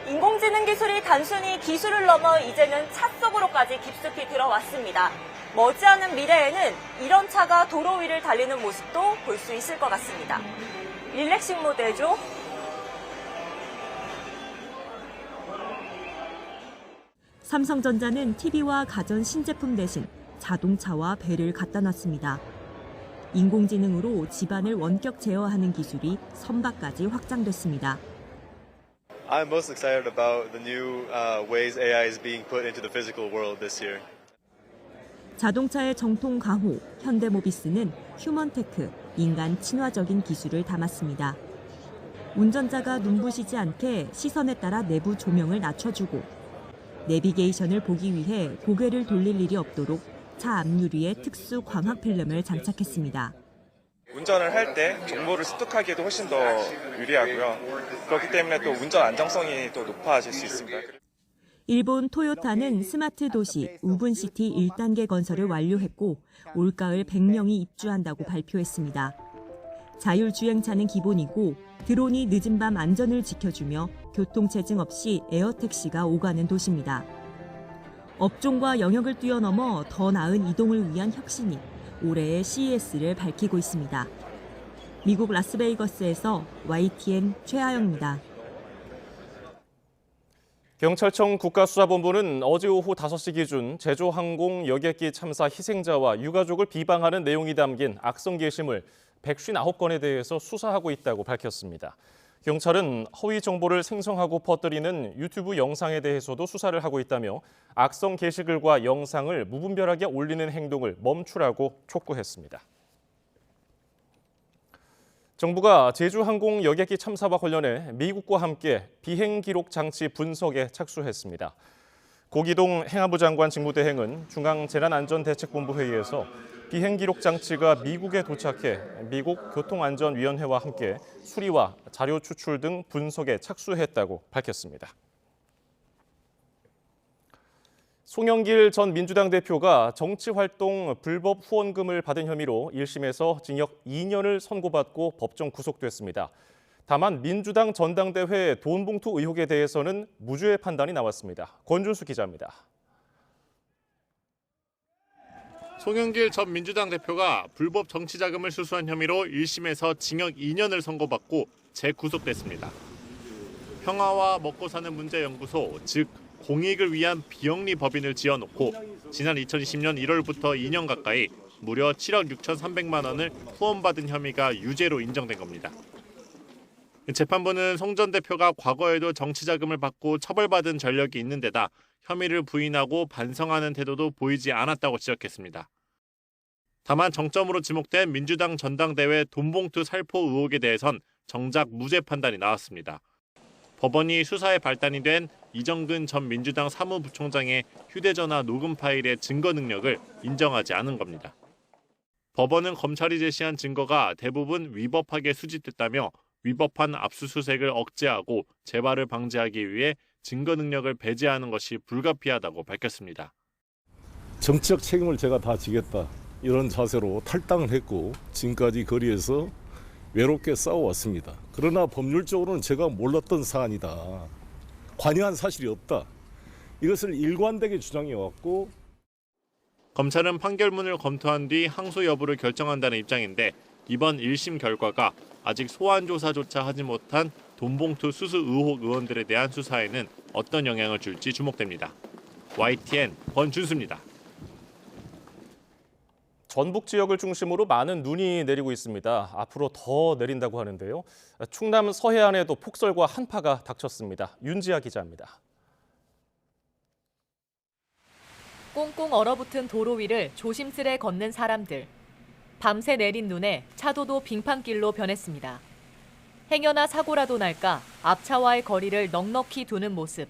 인공지능 기술이 단순히 기술을 넘어 이제는 차 속으로까지 깊숙이 들어왔습니다. 머지않은 미래에는 이런 차가 도로 위를 달리는 모습도 볼 수 있을 것 같습니다. 릴렉싱 모드죠. 삼성전자는 TV와 가전 신제품 대신 자동차와 배를 갖다 놨습니다. 인공지능으로 집안을 원격 제어하는 기술이 선박까지 확장됐습니다. I'm most excited about the new ways AI is being put into the physical world this year. 자동차의 정통 가호, 현대모비스는 휴먼테크, 인간 친화적인 기술을 담았습니다. 운전자가 눈부시지 않게 시선에 따라 내부 조명을 낮춰주고 내비게이션을 보기 위해 고개를 돌릴 일이 없도록 차 앞유리에 특수 광학 필름을 장착했습니다. 운전을 할 때 정보를 습득하기에도 훨씬 더 유리하고요. 그렇기 때문에 또 운전 안정성이 또 높아질 수 있습니다. 일본 토요타는 스마트 도시 우분시티 1단계 건설을 완료했고 올가을 100명이 입주한다고 발표했습니다. 자율주행차는 기본이고 드론이 늦은 밤 안전을 지켜주며 교통체증 없이 에어택시가 오가는 도시입니다. 업종과 영역을 뛰어넘어 더 나은 이동을 위한 혁신이 올해의 CES를 밝히고 있습니다. 미국 라스베이거스에서 YTN 최하영입니다. 경찰청 국가수사본부는 어제 오후 5시 기준 제주항공 여객기 참사 희생자와 유가족을 비방하는 내용이 담긴 악성 게시물 159건에 대해서 수사하고 있다고 밝혔습니다. 경찰은 허위 정보를 생성하고 퍼뜨리는 유튜브 영상에 대해서도 수사를 하고 있다며 악성 게시글과 영상을 무분별하게 올리는 행동을 멈추라고 촉구했습니다. 정부가 제주항공 여객기 참사와 관련해 미국과 함께 비행 기록 장치 분석에 착수했습니다. 고기동 행안부 장관 직무대행은 중앙재난안전대책본부 회의에서 비행 기록 장치가 미국에 도착해 미국 교통안전위원회와 함께 수리와 자료 추출 등 분석에 착수했다고 밝혔습니다. 송영길 전 민주당 대표가 정치활동 불법 후원금을 받은 혐의로 1심에서 징역 2년을 선고받고 법정 구속됐습니다. 다만 민주당 전당대회 돈봉투 의혹에 대해서는 무죄의 판단이 나왔습니다. 권준수 기자입니다. 송영길 전 민주당 대표가 불법 정치자금을 수수한 혐의로 1심에서 징역 2년을 선고받고 재구속됐습니다. 평화와 먹고 사는 문제연구소, 즉 공익을 위한 비영리 법인을 지어놓고 지난 2020년 1월부터 2년 가까이 무려 7억 6,300만 원을 후원받은 혐의가 유죄로 인정된 겁니다. 재판부는 송 전 대표가 과거에도 정치자금을 받고 처벌받은 전력이 있는 데다 혐의를 부인하고 반성하는 태도도 보이지 않았다고 지적했습니다. 다만 정점으로 지목된 민주당 전당대회 돈봉투 살포 의혹에 대해선 정작 무죄 판단이 나왔습니다. 법원이 수사에 발단이 된 이정근 전 민주당 사무부총장의 휴대전화 녹음 파일의 증거 능력을 인정하지 않은 겁니다. 법원은 검찰이 제시한 증거가 대부분 위법하게 수집됐다며 위법한 압수수색을 억제하고 재발을 방지하기 위해 증거 능력을 배제하는 것이 불가피하다고 밝혔습니다. 정치적 책임을 제가 다 지겠다. 이런 자세로 탈당을 했고 지금까지 거리에서 외롭게 싸워왔습니다. 그러나 법률적으로는 제가 몰랐던 사안이다. 관여한 사실이 없다. 이것을 일관되게 주장해왔고 검찰은 판결문을 검토한 뒤 항소 여부를 결정한다는 입장인데 이번 1심 결과가 아직 소환 조사조차 하지 못한 돈봉투 수수 의혹 의원들에 대한 수사에는 어떤 영향을 줄지 주목됩니다. YTN 권준수입니다. 전북 지역을 중심으로 많은 눈이 내리고 있습니다. 앞으로 더 내린다고 하는데요. 충남 서해안에도 폭설과 한파가 닥쳤습니다. 윤지아 기자입니다. 꽁꽁 얼어붙은 도로 위를 조심스레 걷는 사람들. 밤새 내린 눈에 차도도 빙판길로 변했습니다. 행여나 사고라도 날까 앞차와의 거리를 넉넉히 두는 모습.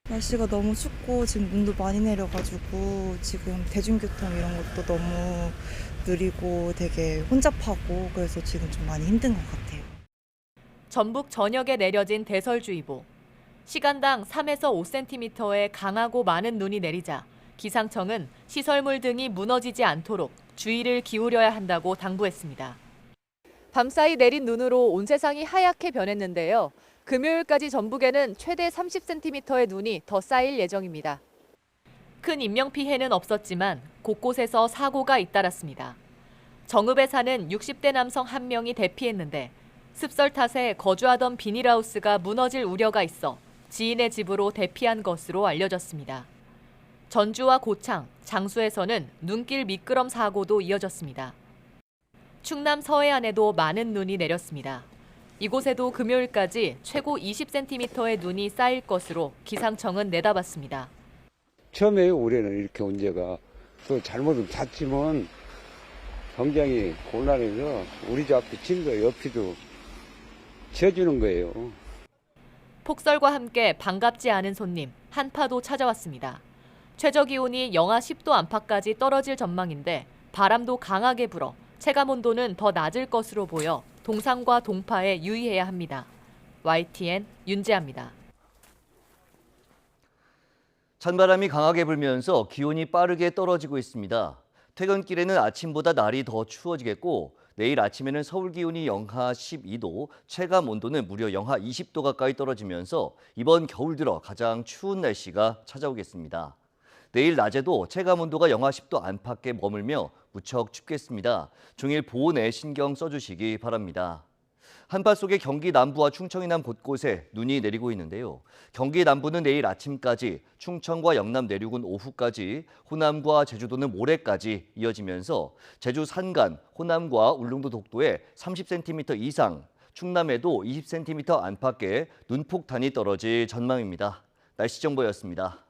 날씨가 너무 춥고 지금 눈도 많이 내려가지고 지금 대중교통 이런 것도 너무 느리고 되게 혼잡하고 그래서 지금 좀 많이 힘든 것 같아요. 전북 전역에 내려진 대설주의보. 시간당 3에서 5cm의 강하고 많은 눈이 내리자 기상청은 시설물 등이 무너지지 않도록 주의를 기울여야 한다고 당부했습니다. 밤사이 내린 눈으로 온 세상이 하얗게 변했는데요. 금요일까지 전북에는 최대 30cm의 눈이 더 쌓일 예정입니다. 큰 인명피해는 없었지만 곳곳에서 사고가 잇따랐습니다. 정읍에 사는 60대 남성 1명이 대피했는데 습설 탓에 거주하던 비닐하우스가 무너질 우려가 있어 지인의 집으로 대피한 것으로 알려졌습니다. 전주와 고창, 장수에서는 눈길 미끄럼 사고도 이어졌습니다. 충남 서해안에도 많은 눈이 내렸습니다. 이곳에도 금요일까지 최고 20cm의 눈이 쌓일 것으로 기상청은 내다봤습니다. 처음에 올해는 이렇게 언제가 또 잘못은 잤지만 굉장히 곤란해서 우리 집 앞에 진도 옆이도 지어주는 거예요. 폭설과 함께 반갑지 않은 손님, 한파도 찾아왔습니다. 최저기온이 영하 10도 안팎까지 떨어질 전망인데 바람도 강하게 불어 체감온도는 더 낮을 것으로 보여 동상과 동파에 유의해야 합니다. YTN 윤지아입니다. 찬바람이 강하게 불면서 기온이 빠르게 떨어지고 있습니다. 퇴근길에는 아침보다 날이 더 추워지겠고 내일 아침에는 서울 기온이 영하 12도, 체감 온도는 무려 영하 20도 가까이 떨어지면서 이번 겨울 들어 가장 추운 날씨가 찾아오겠습니다. 내일 낮에도 체감 온도가 영하 10도 안팎에 머물며 무척 춥겠습니다. 종일 보온에 신경 써주시기 바랍니다. 한파 속에 경기 남부와 충청 이남 곳곳에 눈이 내리고 있는데요. 경기 남부는 내일 아침까지, 충청과 영남 내륙은 오후까지, 호남과 제주도는 모레까지 이어지면서 제주 산간, 호남과 울릉도 독도에 30cm 이상, 충남에도 20cm 안팎의 눈폭탄이 떨어질 전망입니다. 날씨 정보였습니다.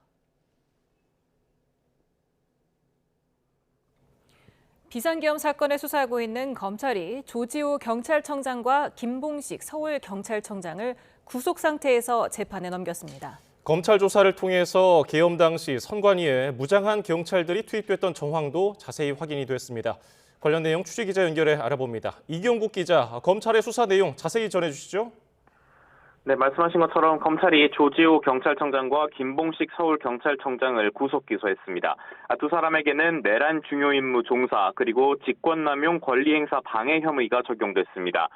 비상계엄 사건을 수사하고 있는 검찰이 조지호 경찰청장과 김봉식 서울경찰청장을 구속 상태에서 재판에 넘겼습니다. 검찰 조사를 통해서 계엄 당시 선관위에 무장한 경찰들이 투입됐던 정황도 자세히 확인이 됐습니다. 관련 내용 취재기자 연결해 알아봅니다. 이경국 기자, 검찰의 수사 내용 자세히 전해주시죠. 네, 말씀하신 것처럼 검찰이 조지호 경찰청장과 김봉식 서울경찰청장을 구속 기소했습니다. 두 사람에게는 내란 중요 임무 종사 그리고 직권남용 권리행사 방해 혐의가 적용됐습니다.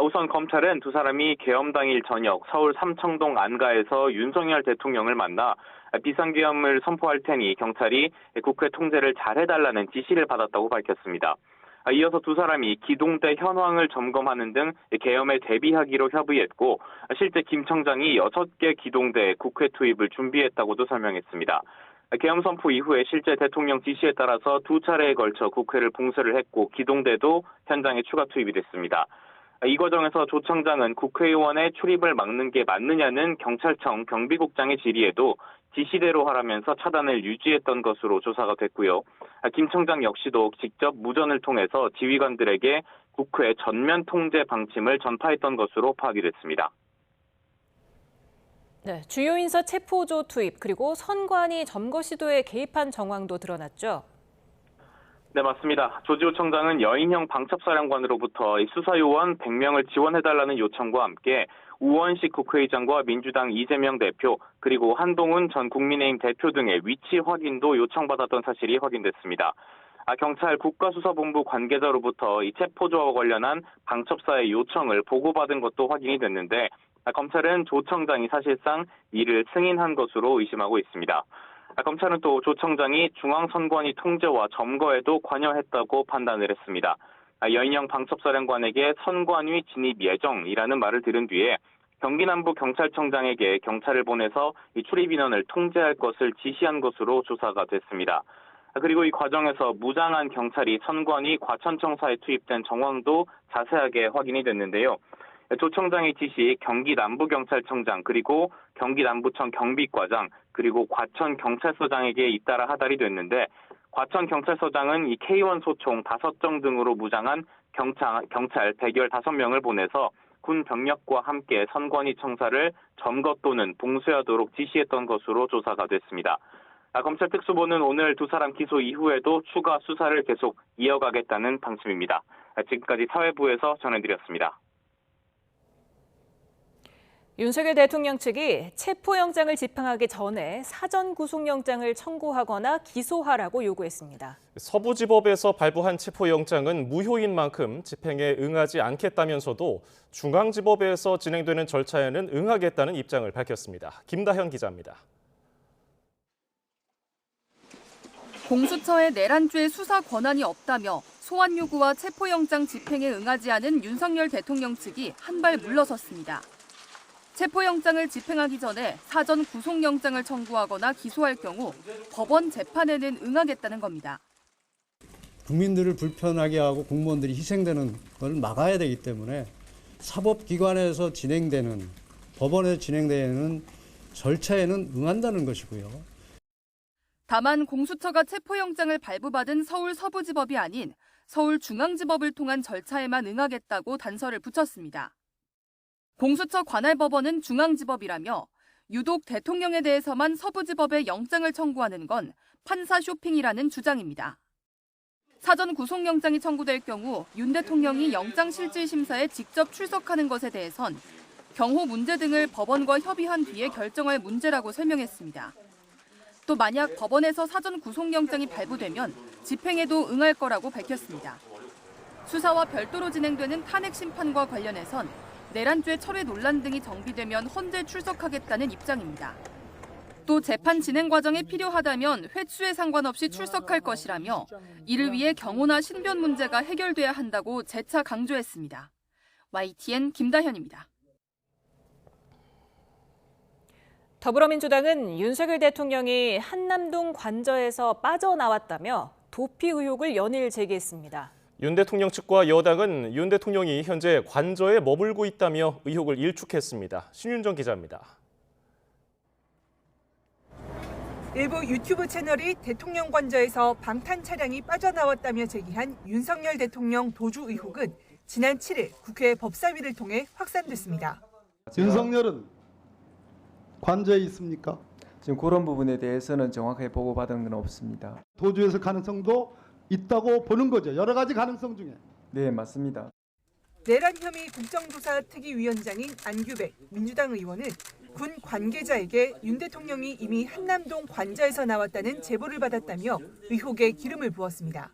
우선 검찰은 두 사람이 계엄 당일 저녁 서울 삼청동 안가에서 윤석열 대통령을 만나 비상계엄을 선포할 테니 경찰이 국회 통제를 잘해달라는 지시를 받았다고 밝혔습니다. 이어서 두 사람이 기동대 현황을 점검하는 등 계엄에 대비하기로 협의했고 실제 김 청장이 6개 기동대 국회 투입을 준비했다고도 설명했습니다. 계엄 선포 이후에 실제 대통령 지시에 따라서 두 차례에 걸쳐 국회를 봉쇄를 했고 기동대도 현장에 추가 투입이 됐습니다. 이 과정에서 조 청장은 국회의원의 출입을 막는 게 맞느냐는 경찰청 경비국장의 질의에도 지시대로 하라면서 차단을 유지했던 것으로 조사가 됐고요. 김 청장 역시도 직접 무전을 통해서 지휘관들에게 국회 전면 통제 방침을 전파했던 것으로 파악이 됐습니다. 네, 주요 인사 체포조 투입 그리고 선관위 점거 시도에 개입한 정황도 드러났죠. 네, 맞습니다. 조지호 청장은 여인형 방첩사령관으로부터 수사 요원 100명을 지원해달라는 요청과 함께 우원식 국회의장과 민주당 이재명 대표 그리고 한동훈 전 국민의힘 대표 등의 위치 확인도 요청받았던 사실이 확인됐습니다. 경찰 국가수사본부 관계자로부터 이 체포조와 관련한 방첩사의 요청을 보고받은 것도 확인이 됐는데 검찰은 조 청장이 사실상 이를 승인한 것으로 의심하고 있습니다. 검찰은 또 조 청장이 중앙선관위 통제와 점거에도 관여했다고 판단을 했습니다. 여인형 방첩사령관에게 선관위 진입 예정이라는 말을 들은 뒤에 경기남부경찰청장에게 경찰을 보내서 이 출입 인원을 통제할 것을 지시한 것으로 조사가 됐습니다. 그리고 이 과정에서 무장한 경찰이 선관위 과천청사에 투입된 정황도 자세하게 확인이 됐는데요. 조 청장의 지시 경기남부경찰청장 그리고 경기남부청 경비과장 그리고 과천경찰서장에게 잇따라 하달이 됐는데 과천경찰서장은 이 K1 소총 5정 등으로 무장한 경찰 115명을 보내서 군 병력과 함께 선관위 청사를 점거 또는 봉쇄하도록 지시했던 것으로 조사가 됐습니다. 검찰 특수본은 오늘 두 사람 기소 이후에도 추가 수사를 계속 이어가겠다는 방침입니다. 지금까지 사회부에서 전해드렸습니다. 윤석열 대통령 측이 체포영장을 집행하기 전에 사전 구속영장을 청구하거나 기소하라고 요구했습니다. 서부지법에서 발부한 체포영장은 무효인 만큼 집행에 응하지 않겠다면서도 중앙지법에서 진행되는 절차에는 응하겠다는 입장을 밝혔습니다. 김다현 기자입니다. 공수처에 내란죄 수사 권한이 없다며 소환 요구와 체포영장 집행에 응하지 않은 윤석열 대통령 측이 한 발 물러섰습니다. 체포영장을 집행하기 전에 사전 구속영장을 청구하거나 기소할 경우 법원 재판에는 응하겠다는 겁니다. 국민들을 불편하게 하고 공무원들이 희생되는 걸 막아야 되기 때문에 사법기관에서 진행되는, 법원에서 진행되는 절차에는 응한다는 것이고요. 다만 공수처가 체포영장을 발부받은 서울 서부지법이 아닌 서울중앙지법을 통한 절차에만 응하겠다고 단서를 붙였습니다. 공수처 관할 법원은 중앙지법이라며 유독 대통령에 대해서만 서부지법에 영장을 청구하는 건 판사 쇼핑이라는 주장입니다. 사전 구속영장이 청구될 경우 윤 대통령이 영장실질심사에 직접 출석하는 것에 대해선 경호 문제 등을 법원과 협의한 뒤에 결정할 문제라고 설명했습니다. 또 만약 법원에서 사전 구속영장이 발부되면 집행에도 응할 거라고 밝혔습니다. 수사와 별도로 진행되는 탄핵 심판과 관련해선 내란죄 철회 논란 등이 정비되면 헌재 출석하겠다는 입장입니다. 또 재판 진행 과정에 필요하다면 횟수에 상관없이 출석할 것이라며 이를 위해 경호나 신변 문제가 해결돼야 한다고 재차 강조했습니다. YTN 김다현입니다. 더불어민주당은 윤석열 대통령이 한남동 관저에서 빠져나왔다며 도피 의혹을 연일 제기했습니다. 윤 대통령 측과 여당은 윤 대통령이 현재 관저에 머물고 있다며 의혹을 일축했습니다. 신윤정 기자입니다. 일부 유튜브 채널이 대통령 관저에서 방탄 차량이 빠져나왔다며 제기한 윤석열 대통령 도주 의혹은 지난 7일 국회 법사위를 통해 확산됐습니다. 윤석열은 관저에 있습니까? 지금 그런 부분에 대해서는 정확하게 보고받은 건 없습니다. 도주했을 가능성도 있다고 보는 거죠. 여러 가지 가능성 중에. 네, 맞습니다. 내란 혐의 국정조사 특위위원장인 안규백 민주당 의원은 군 관계자에게 윤 대통령이 이미 한남동 관저에서 나왔다는 제보를 받았다며 의혹에 기름을 부었습니다.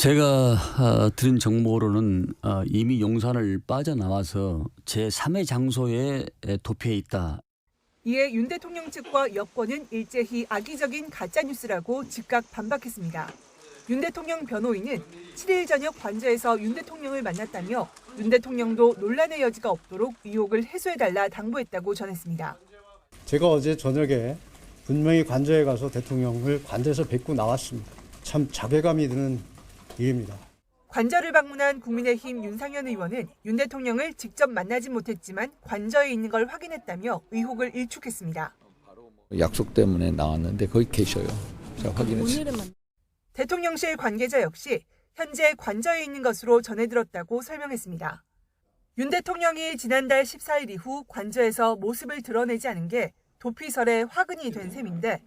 제가 들은 정보로는 이미 용산을 빠져나와서 제3의 장소에 도피해 있다. 이에 윤 대통령 측과 여권은 일제히 악의적인 가짜뉴스라고 즉각 반박했습니다. 윤 대통령 변호인은 7일 저녁 관저에서 윤 대통령을 만났다며 윤 대통령도 논란의 여지가 없도록 의혹을 해소해달라 당부했다고 전했습니다. 제가 어제 저녁에 분명히 관저에 가서 대통령을 관저에서 뵙고 나왔습니다. 참 자괴감이 드는 일입니다. 관저를 방문한 국민의힘 윤상현 의원은 윤 대통령을 직접 만나지 못했지만 관저에 있는 걸 확인했다며 의혹을 일축했습니다. 약속 때문에 나왔는데 거기 계셔요. 제가 확인했어요. 대통령실 관계자 역시 현재 관저에 있는 것으로 전해들었다고 설명했습니다. 윤 대통령이 지난달 14일 이후 관저에서 모습을 드러내지 않은 게 도피설의 화근이 된 셈인데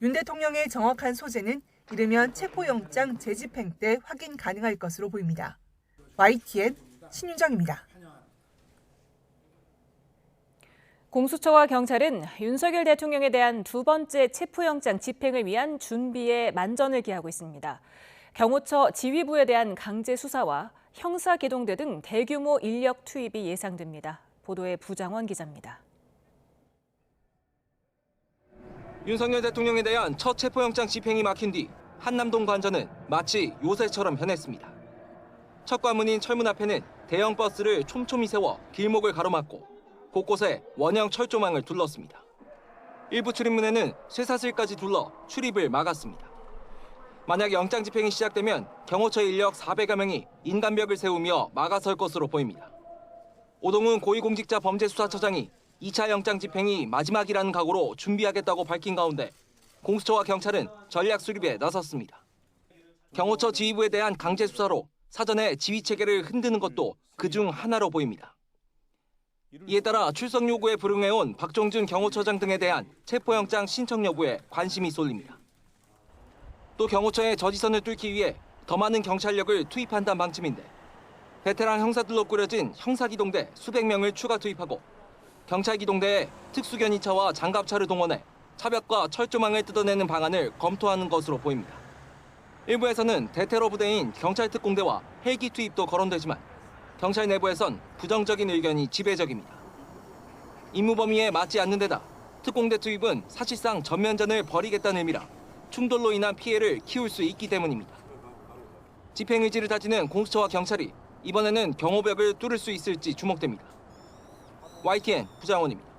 윤 대통령의 정확한 소재는 이르면 체포영장 재집행 때 확인 가능할 것으로 보입니다. YTN 신윤정입니다. 공수처와 경찰은 윤석열 대통령에 대한 두 번째 체포영장 집행을 위한 준비에 만전을 기하고 있습니다. 경호처 지휘부에 대한 강제 수사와 형사기동대 등 대규모 인력 투입이 예상됩니다. 보도에 부장원 기자입니다. 윤석열 대통령에 대한 첫 체포영장 집행이 막힌 뒤 한남동 관저는 마치 요새처럼 변했습니다. 첫 관문인 철문 앞에는 대형 버스를 촘촘히 세워 길목을 가로막고 곳곳에 원형 철조망을 둘렀습니다. 일부 출입문에는 쇠사슬까지 둘러 출입을 막았습니다. 만약 영장 집행이 시작되면 경호처 인력 400여 명이 인간벽을 세우며 막아설 것으로 보입니다. 오동훈 고위공직자 범죄수사처장이 2차 영장 집행이 마지막이라는 각오로 준비하겠다고 밝힌 가운데 공수처와 경찰은 전략 수립에 나섰습니다. 경호처 지휘부에 대한 강제 수사로 사전에 지휘체계를 흔드는 것도 그중 하나로 보입니다. 이에 따라 출석 요구에 불응해온 박종준 경호처장 등에 대한 체포영장 신청 여부에 관심이 쏠립니다. 또 경호처의 저지선을 뚫기 위해 더 많은 경찰력을 투입한다는 방침인데 베테랑 형사들로 꾸려진 형사기동대 수백 명을 추가 투입하고 경찰기동대에 특수견이차와 장갑차를 동원해 차벽과 철조망을 뜯어내는 방안을 검토하는 것으로 보입니다. 일부에서는 대테러 부대인 경찰특공대와 헬기 투입도 거론되지만 경찰 내부에선 부정적인 의견이 지배적입니다. 임무 범위에 맞지 않는 데다 특공대 투입은 사실상 전면전을 벌이겠다는 의미라 충돌로 인한 피해를 키울 수 있기 때문입니다. 집행 의지를 다지는 공수처와 경찰이 이번에는 경호벽을 뚫을 수 있을지 주목됩니다. YTN 부장원입니다.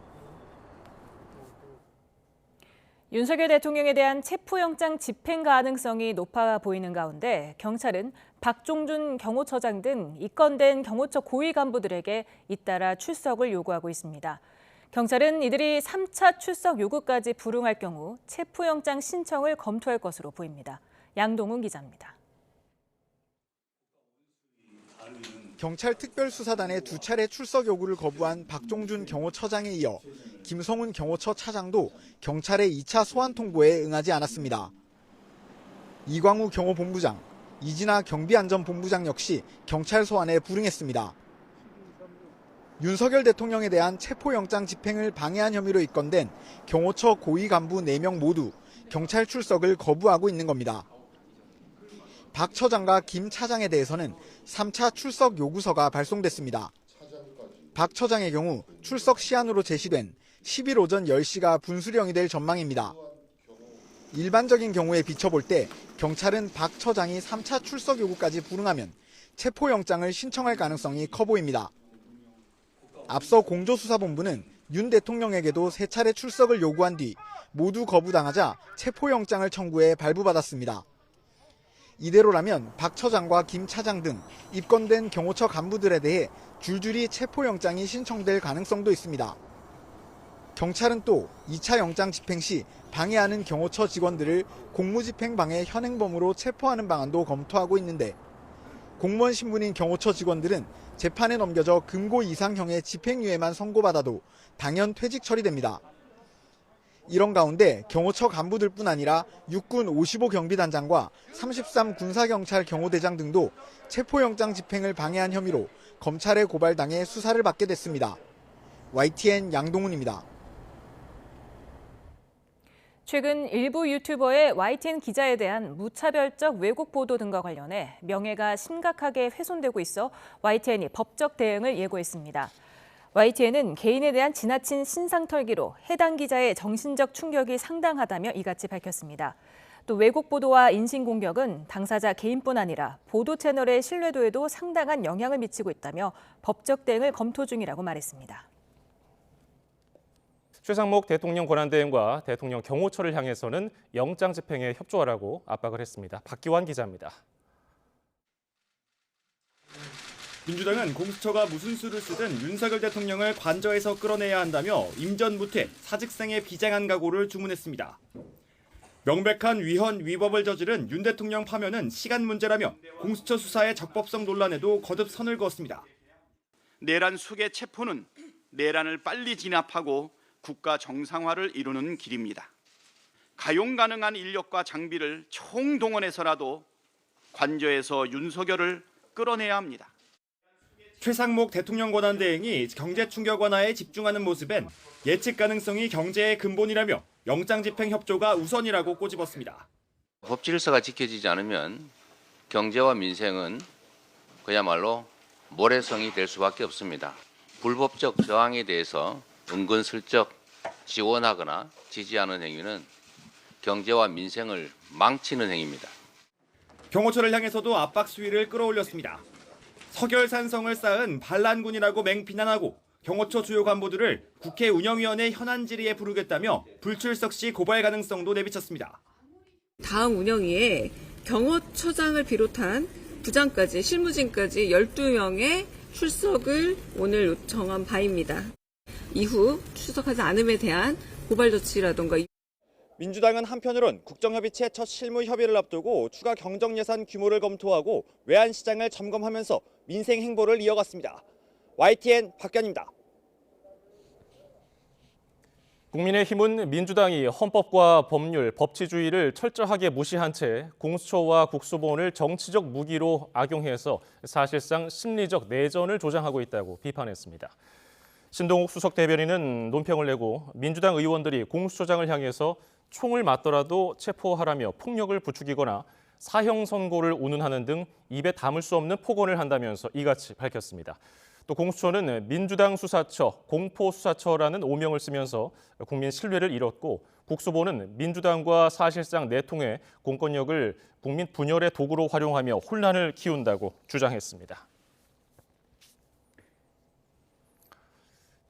윤석열 대통령에 대한 체포영장 집행 가능성이 높아 보이는 가운데 경찰은 박종준 경호처장 등 입건된 경호처 고위 간부들에게 잇따라 출석을 요구하고 있습니다. 경찰은 이들이 3차 출석 요구까지 불응할 경우 체포영장 신청을 검토할 것으로 보입니다. 양동훈 기자입니다. 경찰 특별수사단의 2차례 출석 요구를 거부한 박종준 경호처장에 이어 김성훈 경호처 차장도 경찰의 2차 소환 통보에 응하지 않았습니다. 이광우 경호본부장, 이진아 경비안전본부장 역시 경찰 소환에 불응했습니다. 윤석열 대통령에 대한 체포영장 집행을 방해한 혐의로 입건된 경호처 고위 간부 4명 모두 경찰 출석을 거부하고 있는 겁니다. 박 처장과 김 차장에 대해서는 3차 출석 요구서가 발송됐습니다. 박 처장의 경우 출석 시한으로 제시된 10일 오전 10시가 분수령이 될 전망입니다. 일반적인 경우에 비춰볼 때 경찰은 박 처장이 3차 출석 요구까지 불응하면 체포영장을 신청할 가능성이 커 보입니다. 앞서 공조수사본부는 윤 대통령에게도 3차례 출석을 요구한 뒤 모두 거부당하자 체포영장을 청구해 발부받았습니다. 이대로라면 박 처장과 김 차장 등 입건된 경호처 간부들에 대해 줄줄이 체포영장이 신청될 가능성도 있습니다. 경찰은 또 2차 영장 집행 시 방해하는 경호처 직원들을 공무집행방해 현행범으로 체포하는 방안도 검토하고 있는데 공무원 신분인 경호처 직원들은 재판에 넘겨져 금고 이상형의 집행유예만 선고받아도 당연 퇴직 처리됩니다. 이런 가운데 경호처 간부들뿐 아니라 육군 55경비단장과 33 군사경찰 경호대장 등도 체포영장 집행을 방해한 혐의로 검찰에 고발당해 수사를 받게 됐습니다. YTN 양동훈입니다. 최근 일부 유튜버의 YTN 기자에 대한 무차별적 왜곡 보도 등과 관련해 명예가 심각하게 훼손되고 있어 YTN이 법적 대응을 예고했습니다. YTN은 개인에 대한 지나친 신상 털기로 해당 기자의 정신적 충격이 상당하다며 이같이 밝혔습니다. 또 왜곡 보도와 인신공격은 당사자 개인뿐 아니라 보도 채널의 신뢰도에도 상당한 영향을 미치고 있다며 법적 대응을 검토 중이라고 말했습니다. 최상목 대통령 권한대행과 대통령 경호처를 향해서는 영장 집행에 협조하라고 압박을 했습니다. 박기환 기자입니다. 민주당은 공수처가 무슨 수를 쓰든 윤석열 대통령을 관저에서 끌어내야 한다며 임전무퇴, 사직생에 비장한 각오를 주문했습니다. 명백한 위헌, 위법을 저지른 윤 대통령 파면은 시간 문제라며 공수처 수사의 적법성 논란에도 거듭 선을 그었습니다. 내란 속의 체포는 내란을 빨리 진압하고 국가 정상화를 이루는 길입니다. 가용 가능한 인력과 장비를 총동원해서라도 관저에서 윤석열을 끌어내야 합니다. 최상목 대통령 권한대행이 경제 충격 완화에 집중하는 모습엔 예측 가능성이 경제의 근본이라며 영장 집행 협조가 우선이라고 꼬집었습니다. 법 질서가 지켜지지 않으면 경제와 민생은 그야말로 모래성이 될 수밖에 없습니다. 불법적 저항에 대해서 은근슬쩍 지원하거나 지지하는 행위는 경제와 민생을 망치는 행위입니다. 경호처를 향해서도 압박 수위를 끌어올렸습니다. 서결산성을 쌓은 반란군이라고 맹비난하고 경호처 주요 간부들을 국회 운영위원회 현안 질의에 부르겠다며 불출석 시 고발 가능성도 내비쳤습니다. 다음 운영위에 경호처장을 비롯한 부장까지 실무진까지 12명의 출석을 오늘 요청한 바입니다. 이후 출석하지 않음에 대한 고발 조치라던가. 민주당은 한편으론 국정협의체 첫 실무 협의를 앞두고 추가 경정예산 규모를 검토하고 외환시장을 점검하면서 민생 행보를 이어갔습니다. YTN 박견입니다. 국민의힘은 민주당이 헌법과 법률, 법치주의를 철저하게 무시한 채 공수처와 국수본을 정치적 무기로 악용해서 사실상 심리적 내전을 조장하고 있다고 비판했습니다. 신동욱 수석 대변인은 논평을 내고 민주당 의원들이 공수처장을 향해서 총을 맞더라도 체포하라며 폭력을 부추기거나 사형 선고를 운운하는 등 입에 담을 수 없는 폭언을 한다면서 이같이 밝혔습니다. 또 공수처는 민주당 수사처, 공포수사처라는 오명을 쓰면서 국민 신뢰를 잃었고 국수본은 민주당과 사실상 내통해 공권력을 국민 분열의 도구로 활용하며 혼란을 키운다고 주장했습니다.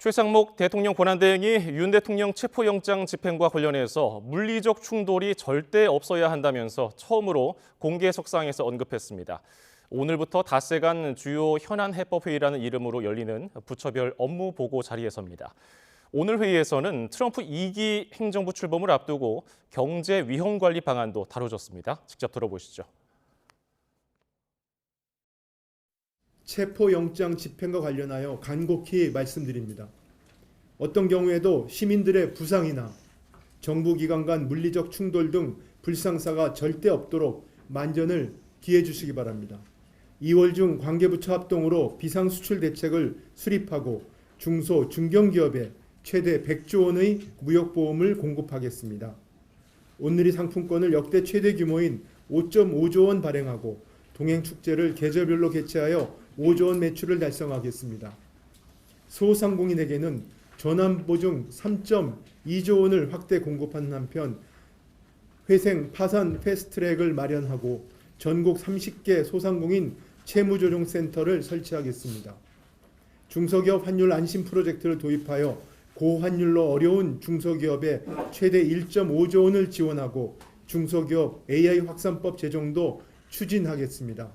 최상목 대통령 권한대행이 윤 대통령 체포영장 집행과 관련해서 물리적 충돌이 절대 없어야 한다면서 처음으로 공개석상에서 언급했습니다. 오늘부터 닷새간 주요 현안해법회의라는 이름으로 열리는 부처별 업무보고 자리에서입니다. 오늘 회의에서는 트럼프 2기 행정부 출범을 앞두고 경제 위험 관리 방안도 다뤄졌습니다. 직접 들어보시죠. 체포영장 집행과 관련하여 간곡히 말씀드립니다. 어떤 경우에도 시민들의 부상이나 정부기관 간 물리적 충돌 등 불상사가 절대 없도록 만전을 기해 주시기 바랍니다. 2월 중 관계부처 합동으로 비상수출 대책을 수립하고 중소, 중견기업에 최대 100조 원의 무역보험을 공급하겠습니다. 온누리 상품권을 역대 최대 규모인 5.5조 원 발행하고 동행축제를 계절별로 개최하여 5조 원 매출을 달성하겠습니다. 소상공인에게는 전환보증 3.2조 원을 확대 공급하는 한편 회생 파산 패스트트랙을 마련하고 전국 30개 소상공인 채무조정센터를 설치하겠습니다. 중소기업 환율 안심 프로젝트를 도입하여 고환율로 어려운 중소기업에 최대 1.5조 원을 지원하고 중소기업 AI 확산법 제정도 추진하겠습니다.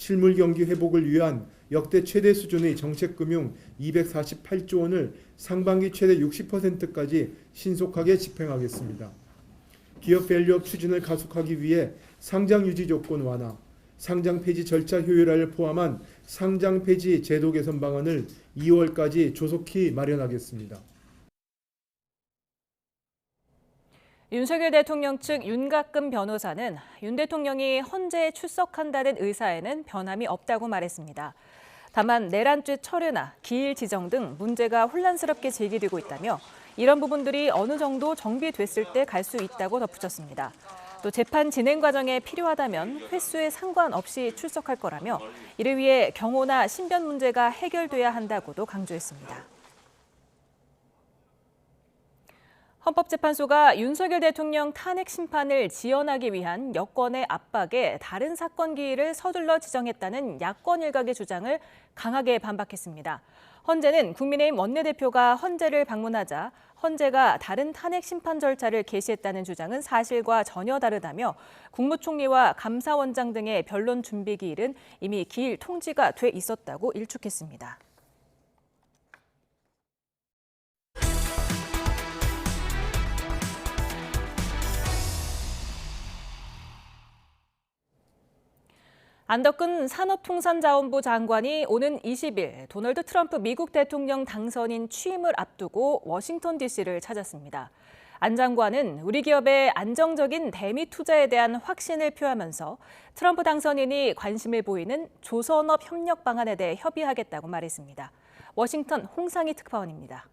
실물 경기 회복을 위한 역대 최대 수준의 정책금융 248조 원을 상반기 최대 60%까지 신속하게 집행하겠습니다. 기업 밸류업 추진을 가속하기 위해 상장 유지 조건 완화, 상장 폐지 절차 효율화를 포함한 상장 폐지 제도 개선 방안을 2월까지 조속히 마련하겠습니다. 윤석열 대통령 측 윤가끔 변호사는 윤 대통령이 헌재에 출석한다는 의사에는 변함이 없다고 말했습니다. 다만 내란죄 철회나 기일 지정 등 문제가 혼란스럽게 제기되고 있다며 이런 부분들이 어느 정도 정비됐을 때 갈 수 있다고 덧붙였습니다. 또 재판 진행 과정에 필요하다면 횟수에 상관없이 출석할 거라며 이를 위해 경호나 신변 문제가 해결돼야 한다고도 강조했습니다. 헌법재판소가 윤석열 대통령 탄핵 심판을 지연하기 위한 여권의 압박에 다른 사건 기일을 서둘러 지정했다는 야권 일각의 주장을 강하게 반박했습니다. 헌재는 국민의힘 원내대표가 헌재를 방문하자 헌재가 다른 탄핵 심판 절차를 개시했다는 주장은 사실과 전혀 다르다며 국무총리와 감사원장 등의 변론 준비 기일은 이미 기일 통지가 돼 있었다고 일축했습니다. 안덕근 산업통상자원부 장관이 오는 20일 도널드 트럼프 미국 대통령 당선인 취임을 앞두고 워싱턴 DC를 찾았습니다. 안 장관은 우리 기업의 안정적인 대미 투자에 대한 확신을 표하면서 트럼프 당선인이 관심을 보이는 조선업 협력 방안에 대해 협의하겠다고 말했습니다. 워싱턴 홍상희 특파원입니다.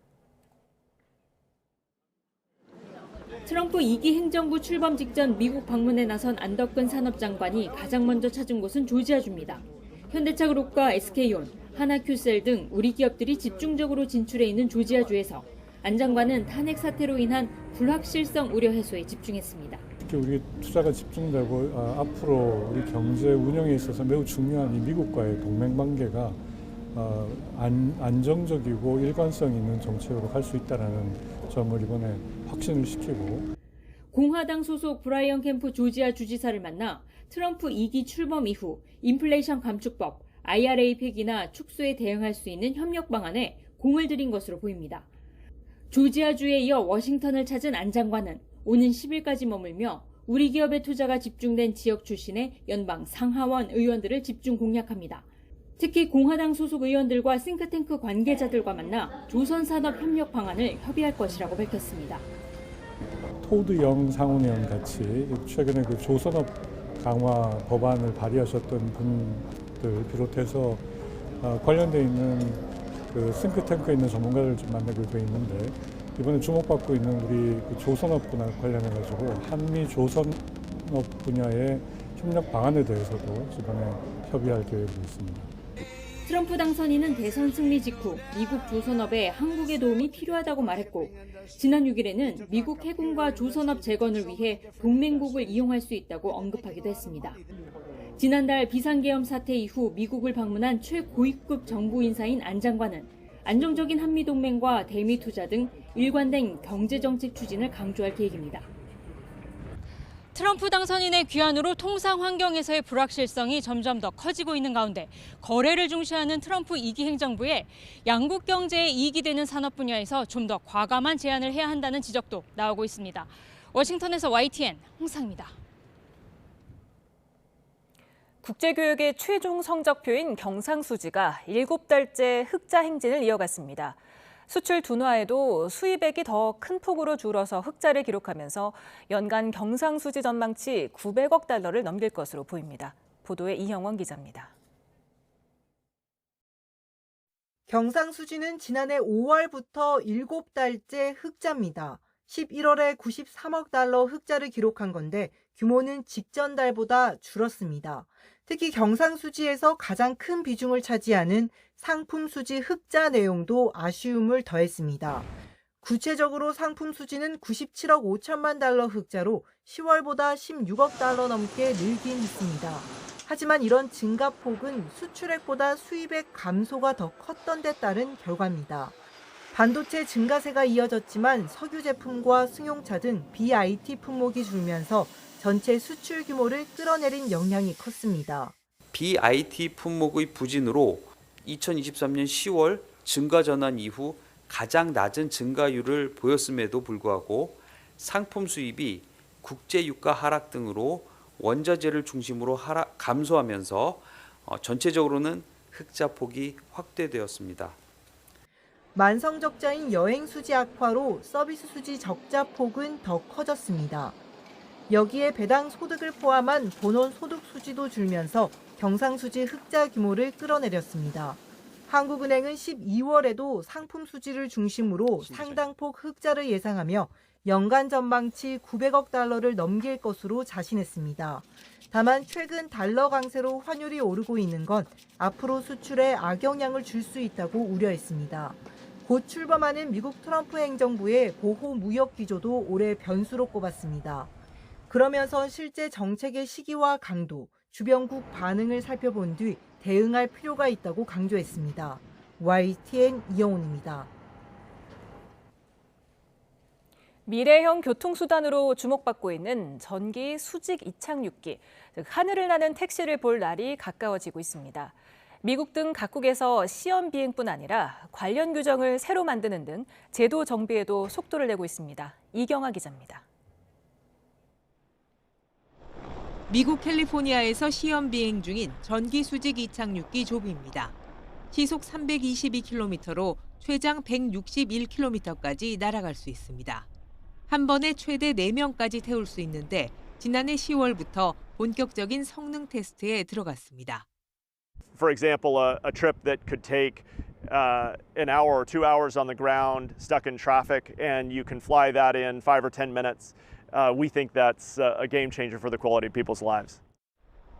트럼프 2기 행정부 출범 직전 미국 방문에 나선 안덕근 산업장관이 가장 먼저 찾은 곳은 조지아주입니다. 현대차그룹과 SK온, 하나큐셀 등 우리 기업들이 집중적으로 진출해 있는 조지아주에서 안 장관은 탄핵 사태로 인한 불확실성 우려 해소에 집중했습니다. 특히 우리 투자가 집중되고 앞으로 우리 경제 운영에 있어서 매우 중요한 이 미국과의 동맹관계가 안정적이고 일관성 있는 정책으로 갈 수 있다는 점을 이번에 확신을 시키고 공화당 소속 브라이언 캠프 조지아 주지사를 만나 트럼프 2기 출범 이후 인플레이션 감축법, IRA 폐기나 축소에 대응할 수 있는 협력 방안에 공을 들인 것으로 보입니다. 조지아주에 이어 워싱턴을 찾은 안 장관은 오는 10일까지 머물며 우리 기업의 투자가 집중된 지역 출신의 연방 상하원 의원들을 집중 공략합니다. 특히 공화당 소속 의원들과 싱크탱크 관계자들과 만나 조선산업 협력 방안을 협의할 것이라고 밝혔습니다. 토드 영 상원의원 같이 최근에 그 조선업 강화 법안을 발의하셨던 분들 비롯해서 관련돼 있는 그 싱크탱크에 있는 전문가들 좀 만나고 있는데 이번에 주목받고 있는 우리 그 조선업 분야 관련해 가지고 한미 조선업 분야의 협력 방안에 대해서도 이번에 협의할 계획이 있습니다. 트럼프 당선인은 대선 승리 직후 미국 조선업에 한국의 도움이 필요하다고 말했고 지난 6일에는 미국 해군과 조선업 재건을 위해 동맹국을 이용할 수 있다고 언급하기도 했습니다. 지난달 비상계엄 사태 이후 미국을 방문한 최고위급 정부 인사인 안 장관은 안정적인 한미동맹과 대미 투자 등 일관된 경제정책 추진을 강조할 계획입니다. 트럼프 당선인의 귀환으로 통상 환경에서의 불확실성이 점점 더 커지고 있는 가운데 거래를 중시하는 트럼프 2기 행정부에 양국 경제에 이익이 되는 산업 분야에서 좀 더 과감한 제안을 해야 한다는 지적도 나오고 있습니다. 워싱턴에서 YTN 홍상입니다. 국제교육의 최종 성적표인 경상수지가 7달째 흑자 행진을 이어갔습니다. 수출 둔화에도 수입액이 더 큰 폭으로 줄어서 흑자를 기록하면서 연간 경상수지 전망치 900억 달러를 넘길 것으로 보입니다. 보도에 이형원 기자입니다. 경상수지는 지난해 5월부터 7달째 흑자입니다. 11월에 93억 달러 흑자를 기록한 건데 규모는 직전 달보다 줄었습니다. 특히 경상수지에서 가장 큰 비중을 차지하는 상품수지 흑자 내용도 아쉬움을 더했습니다. 구체적으로 상품수지는 97억 5천만 달러 흑자로 10월보다 16억 달러 넘게 늘긴 했습니다. 하지만 이런 증가폭은 수출액보다 수입액 감소가 더 컸던 데 따른 결과입니다. 반도체 증가세가 이어졌지만 석유 제품과 승용차 등 BIT 품목이 줄면서 전체 수출 규모를 끌어내린 영향이 컸습니다. BIT 품목의 부진으로 2023년 10월 증가 전환 이후 가장 낮은 증가율을 보였음에도 불구하고 상품 수입이 국제 유가 하락 등으로 원자재를 중심으로 감소하면서 전체적으로는 흑자 폭이 확대되었습니다. 만성 적자인 여행 수지 악화로 서비스 수지 적자 폭은 더 커졌습니다. 여기에 배당 소득을 포함한 본원 소득 수지도 줄면서 경상수지 흑자 규모를 끌어내렸습니다. 한국은행은 12월에도 상품 수지를 중심으로 상당폭 흑자를 예상하며 연간 전망치 900억 달러를 넘길 것으로 자신했습니다. 다만 최근 달러 강세로 환율이 오르고 있는 건 앞으로 수출에 악영향을 줄 수 있다고 우려했습니다. 곧 출범하는 미국 트럼프 행정부의 보호 무역 기조도 올해 변수로 꼽았습니다. 그러면서 실제 정책의 시기와 강도, 주변국 반응을 살펴본 뒤 대응할 필요가 있다고 강조했습니다. YTN 이영훈입니다. 미래형 교통수단으로 주목받고 있는 전기 수직 이착륙기, 즉 하늘을 나는 택시를 볼 날이 가까워지고 있습니다. 미국 등 각국에서 시험 비행뿐 아니라 관련 규정을 새로 만드는 등 제도 정비에도 속도를 내고 있습니다. 이경아 기자입니다. 미국 캘리포니아에서 시험 비행 중인 전기 수직 이착륙기 조비입니다. 시속 322km로 최장 161km까지 날아갈 수 있습니다. 한 번에 최대 4명까지 태울 수 있는데 지난해 10월부터 본격적인 성능 테스트에 들어갔습니다. For example, a trip that could take an hour or 2 hours on the ground, stuck in traffic, and you can fly that in 5 or 10 minutes. We think that's a game changer for the quality of people's lives.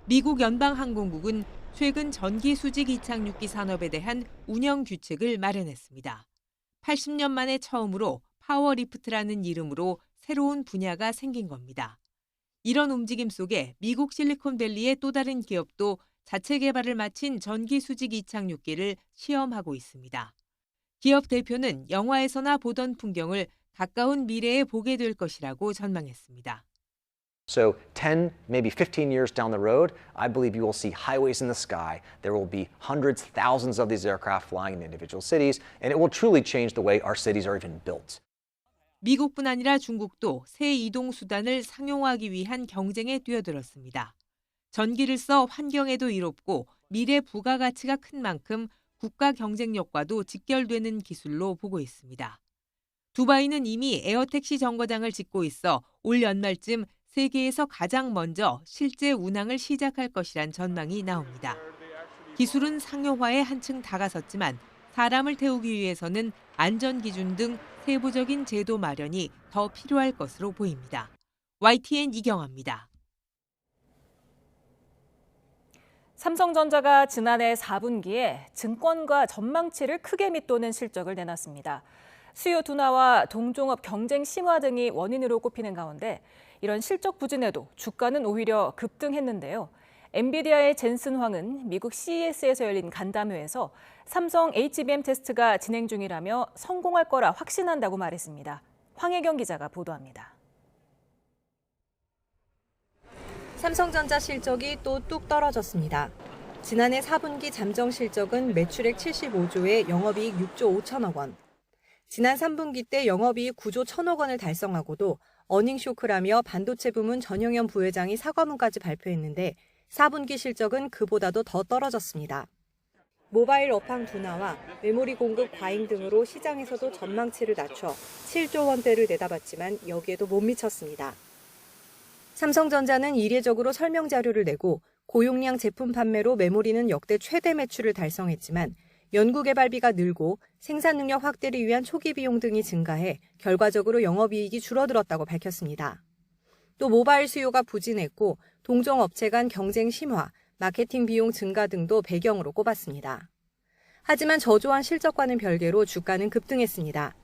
미국 연방항공국은 최근 전기 수직 이착륙기 산업에 대한 운영 규칙을 마련했습니다. 80년 만에 처음으로 파워리프트라는 이름으로 새로운 분야가 생긴 겁니다. 이런 움직임 속에 미국 실리콘밸리의 또 다른 기업도 자체 개발을 마친 전기 수직 이착륙기를 시험하고 있습니다. 기업 대표는 영화에서나 보던 풍경을 가까운 미래에 보게 될 것이라고 전망했습니다. So 10, maybe 15 years down the road, I believe you will see highways in the sky. There will be hundreds, thousands of these aircraft flying in individual cities, and it will truly change the way our cities are even built. 미국뿐 아니라 중국도 새 이동 수단을 상용화하기 위한 경쟁에 뛰어들었습니다. 전기를 써 환경에도 이롭고 미래 부가가치가 큰 만큼 국가 경쟁력과도 직결되는 기술로 보고 있습니다. 두바이는 이미 에어택시 정거장을 짓고 있어 올 연말쯤 세계에서 가장 먼저 실제 운항을 시작할 것이란 전망이 나옵니다. 기술은 상용화에 한층 다가섰지만 사람을 태우기 위해서는 안전기준 등 세부적인 제도 마련이 더 필요할 것으로 보입니다. YTN 이경아입니다. 삼성전자가 지난해 4분기에 증권가 전망치를 크게 밑도는 실적을 내놨습니다. 수요 둔화와 동종업 경쟁 심화 등이 원인으로 꼽히는 가운데 이런 실적 부진에도 주가는 오히려 급등했는데요. 엔비디아의 젠슨 황은 미국 CES에서 열린 간담회에서 삼성 HBM 테스트가 진행 중이라며 성공할 거라 확신한다고 말했습니다. 황혜경 기자가 보도합니다. 삼성전자 실적이 또 뚝 떨어졌습니다. 지난해 4분기 잠정 실적은 매출액 75조에 영업이익 6조 5천억 원. 지난 3분기 때 영업이익 9조 1천억 원을 달성하고도 어닝 쇼크라며 반도체 부문 전영현 부회장이 사과문까지 발표했는데 4분기 실적은 그보다도 더 떨어졌습니다. 모바일 업황 둔화와 메모리 공급 과잉 등으로 시장에서도 전망치를 낮춰 7조 원대를 내다봤지만 여기에도 못 미쳤습니다. 삼성전자는 이례적으로 설명 자료를 내고 고용량 제품 판매로 메모리는 역대 최대 매출을 달성했지만 연구개발비가 늘고 생산 능력 확대를 위한 초기 비용 등이 증가해 결과적으로 영업이익이 줄어들었다고 밝혔습니다. 또 모바일 수요가 부진했고 동종 업체 간 경쟁 심화, 마케팅 비용 증가 등도 배경으로 꼽았습니다. 하지만 저조한 실적과는 별개로 주가는 급등했습니다.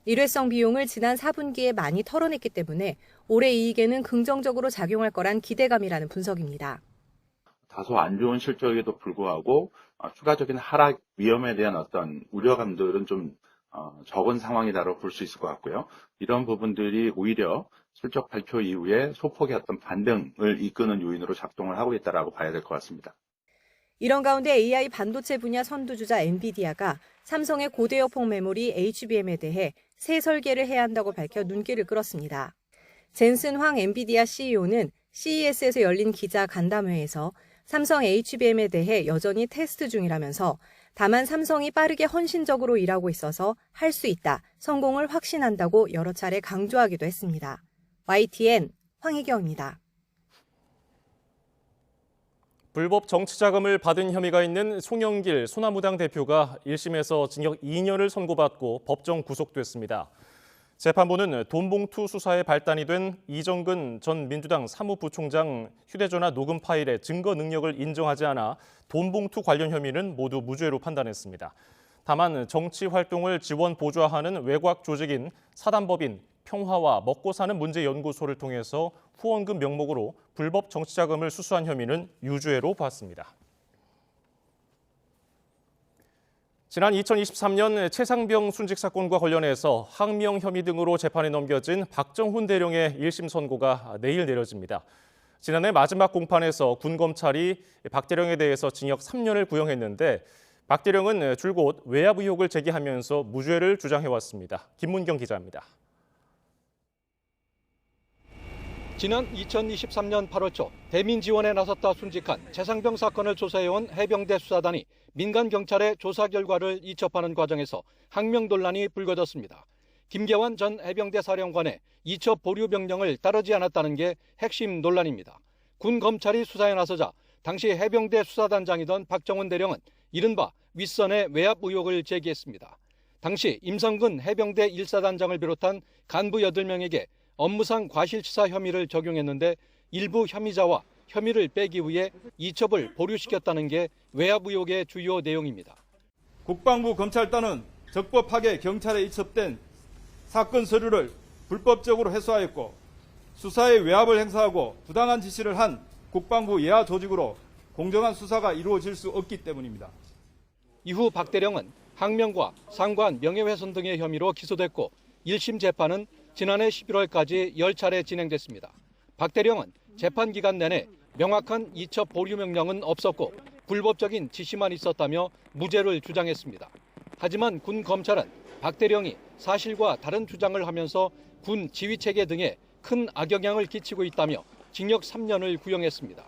일회성 비용을 지난 4분기에 많이 털어냈기 때문에 올해 이익에는 긍정적으로 작용할 거란 기대감이라는 분석입니다. 다소 안 좋은 실적에도 불구하고 추가적인 하락 위험에 대한 어떤 우려감들은 좀 적은 상황이다라고 볼 수 있을 것 같고요. 이런 부분들이 오히려 실적 발표 이후에 소폭의 어떤 반등을 이끄는 요인으로 작동을 하고 있다라고 봐야 될 것 같습니다. 이런 가운데 AI 반도체 분야 선두주자 엔비디아가 삼성의 고대역폭 메모리 HBM에 대해 새 설계를 해야 한다고 밝혀 눈길을 끌었습니다. 젠슨 황 엔비디아 CEO는 CES에서 열린 기자 간담회에서 삼성 HBM에 대해 여전히 테스트 중이라면서 다만 삼성이 빠르게 헌신적으로 일하고 있어서 할 수 있다, 성공을 확신한다고 여러 차례 강조하기도 했습니다. YTN 황희경입니다. 불법 정치자금을 받은 혐의가 있는 송영길 소나무당 대표가 1심에서 징역 2년을 선고받고 법정 구속됐습니다. 재판부는 돈봉투 수사에 발단이 된 이정근 전 민주당 사무부총장 휴대전화 녹음 파일의 증거 능력을 인정하지 않아 돈봉투 관련 혐의는 모두 무죄로 판단했습니다. 다만 정치 활동을 지원 보좌하는 외곽 조직인 사단법인 평화와 먹고 사는 문제 연구소를 통해서 후원금 명목으로 불법 정치자금을 수수한 혐의는 유죄로 봤습니다. 지난 2023년 최상병 순직 사건과 관련해서 항명 혐의 등으로 재판에 넘겨진 박정훈 대령의 1심 선고가 내일 내려집니다. 지난해 마지막 공판에서 군 검찰이 박 대령에 대해서 징역 3년을 구형했는데 박 대령은 줄곧 외압 의혹을 제기하면서 무죄를 주장해왔습니다. 김문경 기자입니다. 지난 2023년 8월 초 대민 지원에 나섰다 순직한 최상병 사건을 조사해온 해병대 수사단이 민간 경찰의 조사 결과를 이첩하는 과정에서 항명 논란이 불거졌습니다. 김계환 전 해병대 사령관의 이첩 보류 명령을 따르지 않았다는 게 핵심 논란입니다. 군 검찰이 수사에 나서자 당시 해병대 수사단장이던 박정훈 대령은 이른바 윗선의 외압 의혹을 제기했습니다. 당시 임성근 해병대 1사단장을 비롯한 간부 8명에게 업무상 과실치사 혐의를 적용했는데 일부 혐의자와 혐의를 빼기 위해 이첩을 보류시켰다는 게 외압 의혹의 주요 내용입니다. 국방부 검찰단은 적법하게 경찰에 이첩된 사건 서류를 불법적으로 회수하였고 수사에 외압을 행사하고 부당한 지시를 한 국방부 예하 조직으로 공정한 수사가 이루어질 수 없기 때문입니다. 이후 박 대령은 항명과 상관 명예훼손 등의 혐의로 기소됐고 1심 재판은 지난해 11월까지 10차례 진행됐습니다. 박 대령은 재판 기간 내내 명확한 이첩 보류 명령은 없었고 불법적인 지시만 있었다며 무죄를 주장했습니다. 하지만 군 검찰은 박 대령이 사실과 다른 주장을 하면서 군 지휘체계 등에 큰 악영향을 끼치고 있다며 징역 3년을 구형했습니다.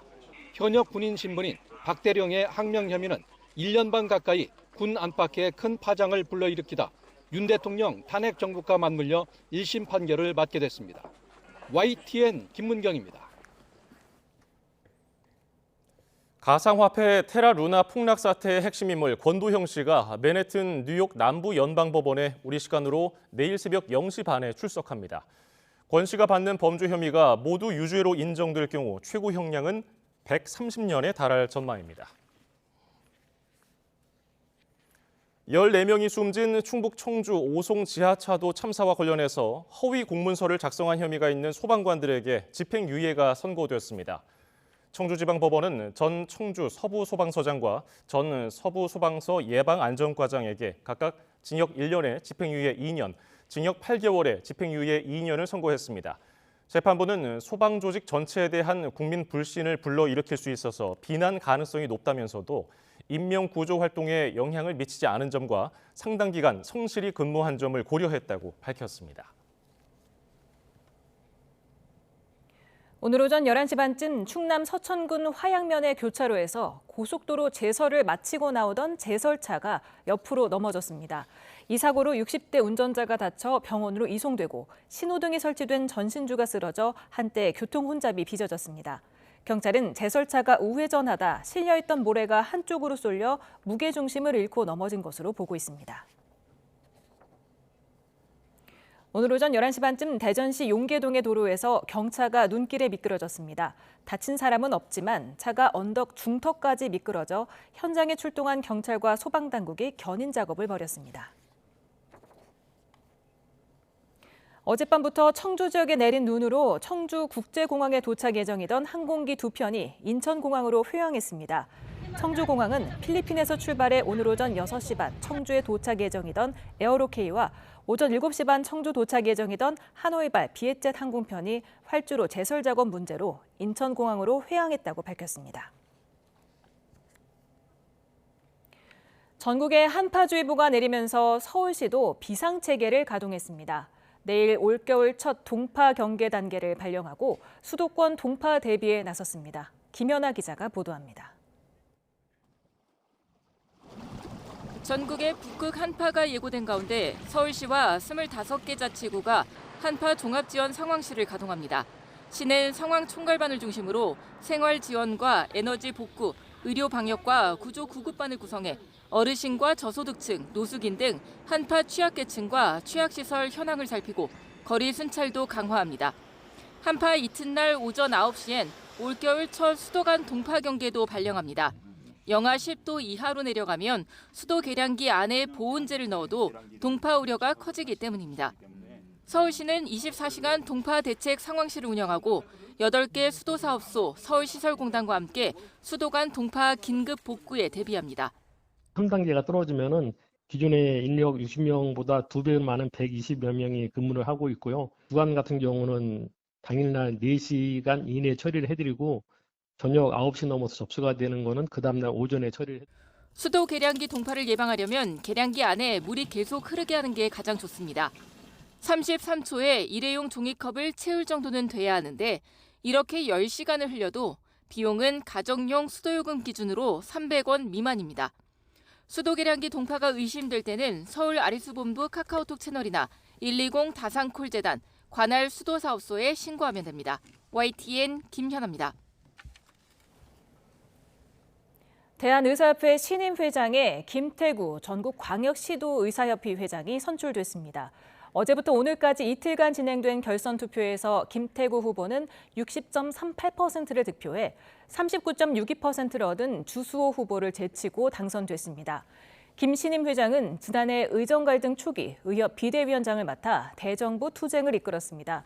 현역 군인 신분인 박 대령의 항명 혐의는 1년 반 가까이 군 안팎에 큰 파장을 불러일으키다 윤 대통령 탄핵 정국과 맞물려 1심 판결을 받게 됐습니다. YTN 김문경입니다. 가상화폐 테라 루나 폭락 사태의 핵심 인물 권도형 씨가 맨해튼 뉴욕 남부 연방법원에 우리 시간으로 내일 새벽 0시 반에 출석합니다. 권 씨가 받는 범죄 혐의가 모두 유죄로 인정될 경우 최고 형량은 130년에 달할 전망입니다. 14명이 숨진 충북 청주 오송 지하차도 참사와 관련해서 허위 공문서를 작성한 혐의가 있는 소방관들에게 집행유예가 선고됐습니다. 청주지방법원은 전 청주 서부소방서장과 전 서부소방서 예방안전과장에게 각각 징역 1년에 집행유예 2년, 징역 8개월에 집행유예 2년을 선고했습니다. 재판부는 소방조직 전체에 대한 국민 불신을 불러일으킬 수 있어서 비난 가능성이 높다면서도 인명구조 활동에 영향을 미치지 않은 점과 상당 기간 성실히 근무한 점을 고려했다고 밝혔습니다. 오늘 오전 11시 반쯤 충남 서천군 화양면의 교차로에서 고속도로 제설을 마치고 나오던 제설차가 옆으로 넘어졌습니다. 이 사고로 60대 운전자가 다쳐 병원으로 이송되고 신호등이 설치된 전신주가 쓰러져 한때 교통 혼잡이 빚어졌습니다. 경찰은 제설차가 우회전하다 실려있던 모래가 한쪽으로 쏠려 무게중심을 잃고 넘어진 것으로 보고 있습니다. 오늘 오전 11시 반쯤 대전시 용계동의 도로에서 경차가 눈길에 미끄러졌습니다. 다친 사람은 없지만 차가 언덕 중턱까지 미끄러져 현장에 출동한 경찰과 소방당국이 견인 작업을 벌였습니다. 어젯밤부터 청주 지역에 내린 눈으로 청주국제공항에 도착 예정이던 항공기 2편이 인천공항으로 회항했습니다. 청주공항은 필리핀에서 출발해 오늘 오전 6시 반 청주에 도착 예정이던 에어로케이와 오전 7시 반 청주 도착 예정이던 하노이발 비에젯 항공편이 활주로 제설 작업 문제로 인천공항으로 회항했다고 밝혔습니다. 전국에 한파주의보가 내리면서 서울시도 비상체계를 가동했습니다. 내일 올겨울 첫 동파 경계 단계를 발령하고 수도권 동파 대비에 나섰습니다. 김연아 기자가 보도합니다. 전국에 북극 한파가 예고된 가운데 서울시와 25개 자치구가 한파 종합지원 상황실을 가동합니다. 시는 상황 총괄반을 중심으로 생활 지원과 에너지 복구, 의료 방역과 구조 구급반을 구성해 어르신과 저소득층, 노숙인 등 한파 취약계층과 취약시설 현황을 살피고 거리 순찰도 강화합니다. 한파 이튿날 오전 9시엔 올겨울 첫 수도 간 동파 경계도 발령합니다. 영하 10도 이하로 내려가면 수도 계량기 안에 보온재를 넣어도 동파 우려가 커지기 때문입니다. 서울시는 24시간 동파 대책 상황실을 운영하고 8개 수도사업소, 서울시설공단과 함께 수도 간 동파 긴급 복구에 대비합니다. 3단계가 떨어지면은 기존의 인력 60명보다 2배 많은 120여 명이 근무를 하고 있고요. 주간 같은 경우는 당일날 4시간 이내에 처리를 해드리고 저녁 9시 넘어서 접수가 되는 거는 그 다음날 오전에 처리를 수도 계량기 동파를 예방하려면 계량기 안에 물이 계속 흐르게 하는 게 가장 좋습니다. 33초에 일회용 종이컵을 채울 정도는 돼야 하는데 이렇게 10시간을 흘려도 비용은 가정용 수도요금 기준으로 300원 미만입니다. 수도 계량기 동파가 의심될 때는 서울 아리수본부 카카오톡 채널이나 120 다산콜재단, 관할 수도사업소에 신고하면 됩니다. YTN 김현아입니다. 대한의사협회 신임 회장에 김태구 전국광역시도의사협회 회장이 선출됐습니다. 어제부터 오늘까지 이틀간 진행된 결선 투표에서 김태구 후보는 60.38%를 득표해 39.62%를 얻은 주수호 후보를 제치고 당선됐습니다. 김 신임 회장은 지난해 의정 갈등 초기 의협 비대위원장을 맡아 대정부 투쟁을 이끌었습니다.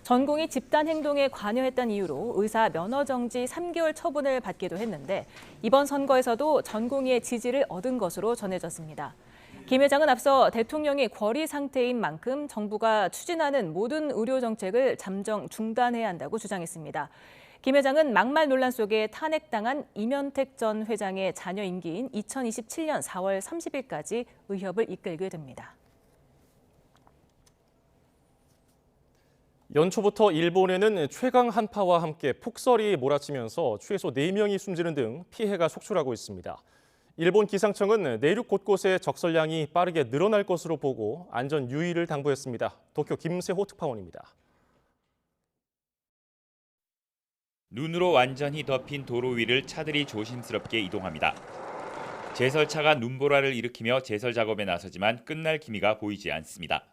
전공이 집단 행동에 관여했다는 이유로 의사 면허 정지 3개월 처분을 받기도 했는데 이번 선거에서도 전공의의 지지를 얻은 것으로 전해졌습니다. 김 회장은 앞서 대통령이 궐이 상태인 만큼 정부가 추진하는 모든 의료 정책을 잠정 중단해야 한다고 주장했습니다. 김 회장은 막말 논란 속에 탄핵당한 이면택 전 회장의 자녀 임기인 2027년 4월 30일까지 의협을 이끌게 됩니다. 연초부터 일본에는 최강 한파와 함께 폭설이 몰아치면서 최소 4명이 숨지는 등 피해가 속출하고 있습니다. 일본 기상청은 내륙 곳곳에 적설량이 빠르게 늘어날 것으로 보고 안전 유의를 당부했습니다. 도쿄 김세호 특파원입니다. 눈으로 완전히 덮인 도로 위를 차들이 조심스럽게 이동합니다. 제설차가 눈보라를 일으키며 제설 작업에 나서지만 끝날 기미가 보이지 않습니다.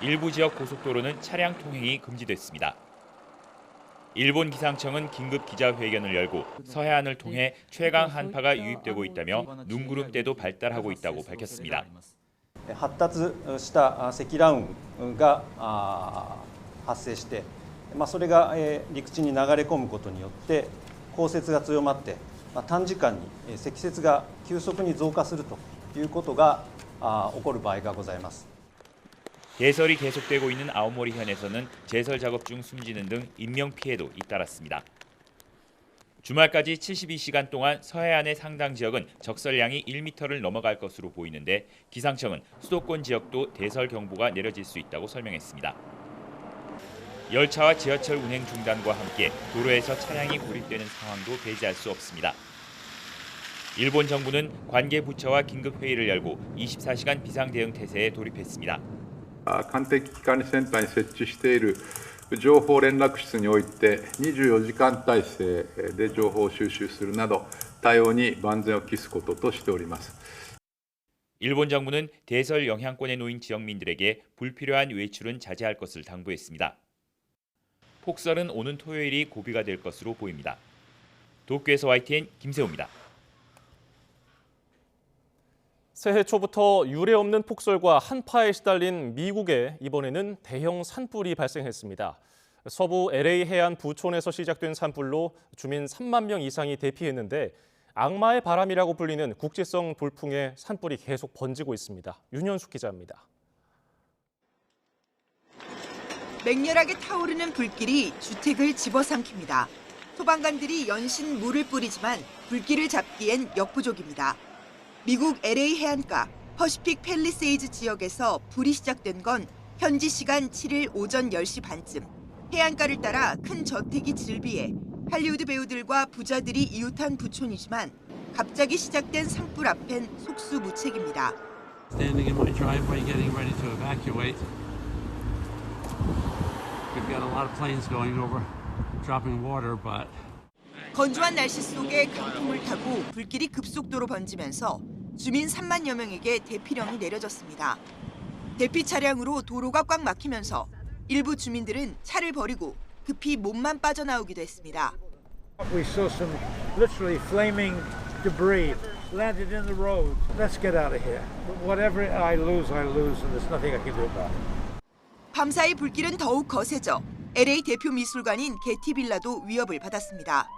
일부 지역 고속도로는 차량 통행이 금지됐습니다. 일본 기상청은 긴급 기자회견을 열고 서해안을 통해 최강 한파가 유입되고 있다며 눈구름대도 발달하고 있다고 밝혔습니다. 発達した積乱雲が発生して、それが陸地に流れ込むことによって降雪が強まって短時間に積雪が急速に増加するということが起こる場合がございます。 대설이 계속되고 있는 아오모리현에서는 제설 작업 중 숨지는 등 인명피해도 잇따랐습니다. 주말까지 72시간 동안 서해안의 상당 지역은 적설량이 1m를 넘어갈 것으로 보이는데 기상청은 수도권 지역도 대설 경보가 내려질 수 있다고 설명했습니다. 열차와 지하철 운행 중단과 함께 도로에서 차량이 고립되는 상황도 배제할 수 없습니다. 일본 정부는 관계 부처와 긴급 회의를 열고 24시간 비상대응 태세에 돌입했습니다. 官邸危機管理センターに設置している情報連絡室において24時間体制で情報を収集するなど対応に万全を期すこととしております. 일본 정부는 대설 영향권에 놓인 지역민들에게 불필요한 외출은 자제할 것을 당부했습니다. 폭설은 오는 토요일이 고비가 될 것으로 보입니다. 도쿄에서 YTN 김세호입니다. 새해 초부터 유례없는 폭설과 한파에 시달린 미국에 이번에는 대형 산불이 발생했습니다. 서부 LA 해안 부촌에서 시작된 산불로 주민 3만 명 이상이 대피했는데 악마의 바람이라고 불리는 국지성 돌풍에 산불이 계속 번지고 있습니다. 윤현숙 기자입니다. 맹렬하게 타오르는 불길이 주택을 집어삼킵니다. 소방관들이 연신 물을 뿌리지만 불길을 잡기엔 역부족입니다. 미국 LA 해안가 퍼시픽 팰리세이즈 지역에서 불이 시작된 건 현지 시간 7일 오전 10시 반쯤 해안가를 따라 큰 저택이 즐비해 할리우드 배우들과 부자들이 이웃한 부촌이지만 갑자기 시작된 산불 앞엔 속수무책입니다. Standing in my driveway getting ready to evacuate. We've got a lot of planes going over, dropping water, but 건조한 날씨 속에 강풍을 타고 불길이 급속도로 번지면서 주민 3만여 명에게 대피령이 내려졌습니다. 대피 차량으로 도로가 꽉 막히면서 일부 주민들은 차를 버리고 급히 몸만 빠져나오기도 했습니다. We saw some literally flaming debris landed in the road. Let's get out of here. Whatever I lose, and there's nothing I can do about it. 밤사이 불길은 더욱 거세져 LA 대표 미술관인 게티 빌라도 위협을 받았습니다.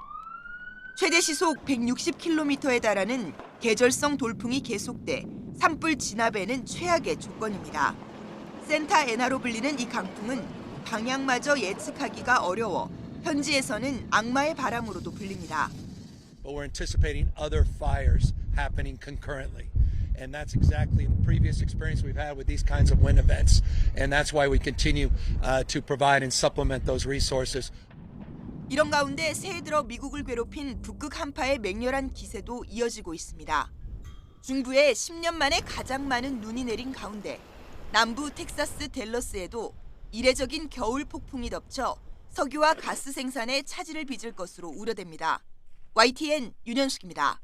최대 시속 160km에 달하는 계절성 돌풍이 계속돼 산불 진압에는 최악의 조건입니다. 센타 에나로 불리는 이 강풍은 방향마저 예측하기가 어려워 현지에서는 악마의 바람으로도 불립니다. But we're anticipating other fires happening concurrently. And that's exactly the previous experience we've had with these kinds of wind events. And that's why we continue to provide and supplement those resources. 이런 가운데 새해 들어 미국을 괴롭힌 북극 한파의 맹렬한 기세도 이어지고 있습니다. 중부에 10년 만에 가장 많은 눈이 내린 가운데 남부 텍사스 댈러스에도 이례적인 겨울 폭풍이 덮쳐 석유와 가스 생산에 차질을 빚을 것으로 우려됩니다. YTN 윤현숙입니다.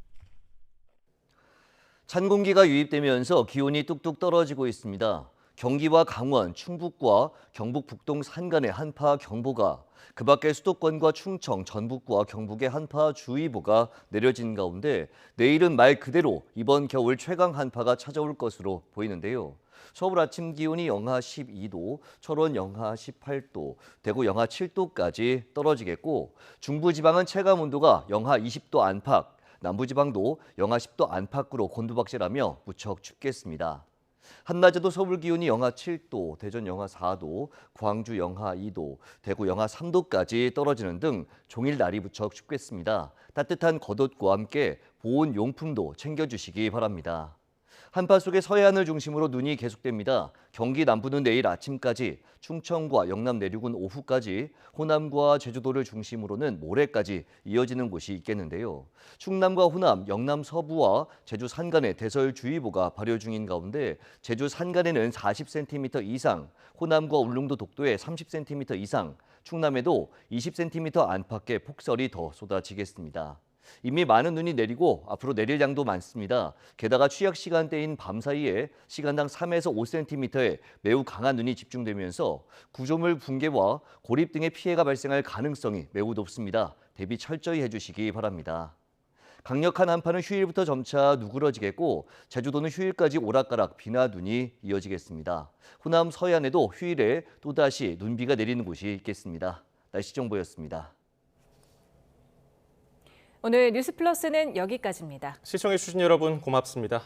찬 공기가 유입되면서 기온이 뚝뚝 떨어지고 있습니다. 경기와 강원, 충북과 경북 북동 산간의 한파 경보가, 그 밖에 수도권과 충청, 전북과 경북의 한파 주의보가 내려진 가운데 내일은 말 그대로 이번 겨울 최강 한파가 찾아올 것으로 보이는데요. 서울 아침 기온이 영하 12도, 철원 영하 18도, 대구 영하 7도까지 떨어지겠고 중부지방은 체감 온도가 영하 20도 안팎, 남부지방도 영하 10도 안팎으로 곤두박질하며 무척 춥겠습니다. 한낮에도 서울 기온이 영하 7도, 대전 영하 4도, 광주 영하 2도, 대구 영하 3도까지 떨어지는 등 종일 날이 무척 춥겠습니다. 따뜻한 겉옷과 함께 보온 용품도 챙겨주시기 바랍니다. 한파 속의 서해안을 중심으로 눈이 계속됩니다. 경기 남부는 내일 아침까지, 충청과 영남 내륙은 오후까지, 호남과 제주도를 중심으로는 모레까지 이어지는 곳이 있겠는데요. 충남과 호남, 영남 서부와 제주 산간에 대설주의보가 발효 중인 가운데 제주 산간에는 40cm 이상, 호남과 울릉도 독도에 30cm 이상, 충남에도 20cm 안팎의 폭설이 더 쏟아지겠습니다. 이미 많은 눈이 내리고 앞으로 내릴 양도 많습니다. 게다가 취약 시간대인 밤 사이에 시간당 3에서 5cm의 매우 강한 눈이 집중되면서 구조물 붕괴와 고립 등의 피해가 발생할 가능성이 매우 높습니다. 대비 철저히 해주시기 바랍니다. 강력한 한파는 휴일부터 점차 누그러지겠고 제주도는 휴일까지 오락가락 비나 눈이 이어지겠습니다. 호남 서해안에도 휴일에 또다시 눈비가 내리는 곳이 있겠습니다. 날씨 정보였습니다. 오늘 뉴스플러스는 여기까지입니다. 시청해주신 여러분 고맙습니다.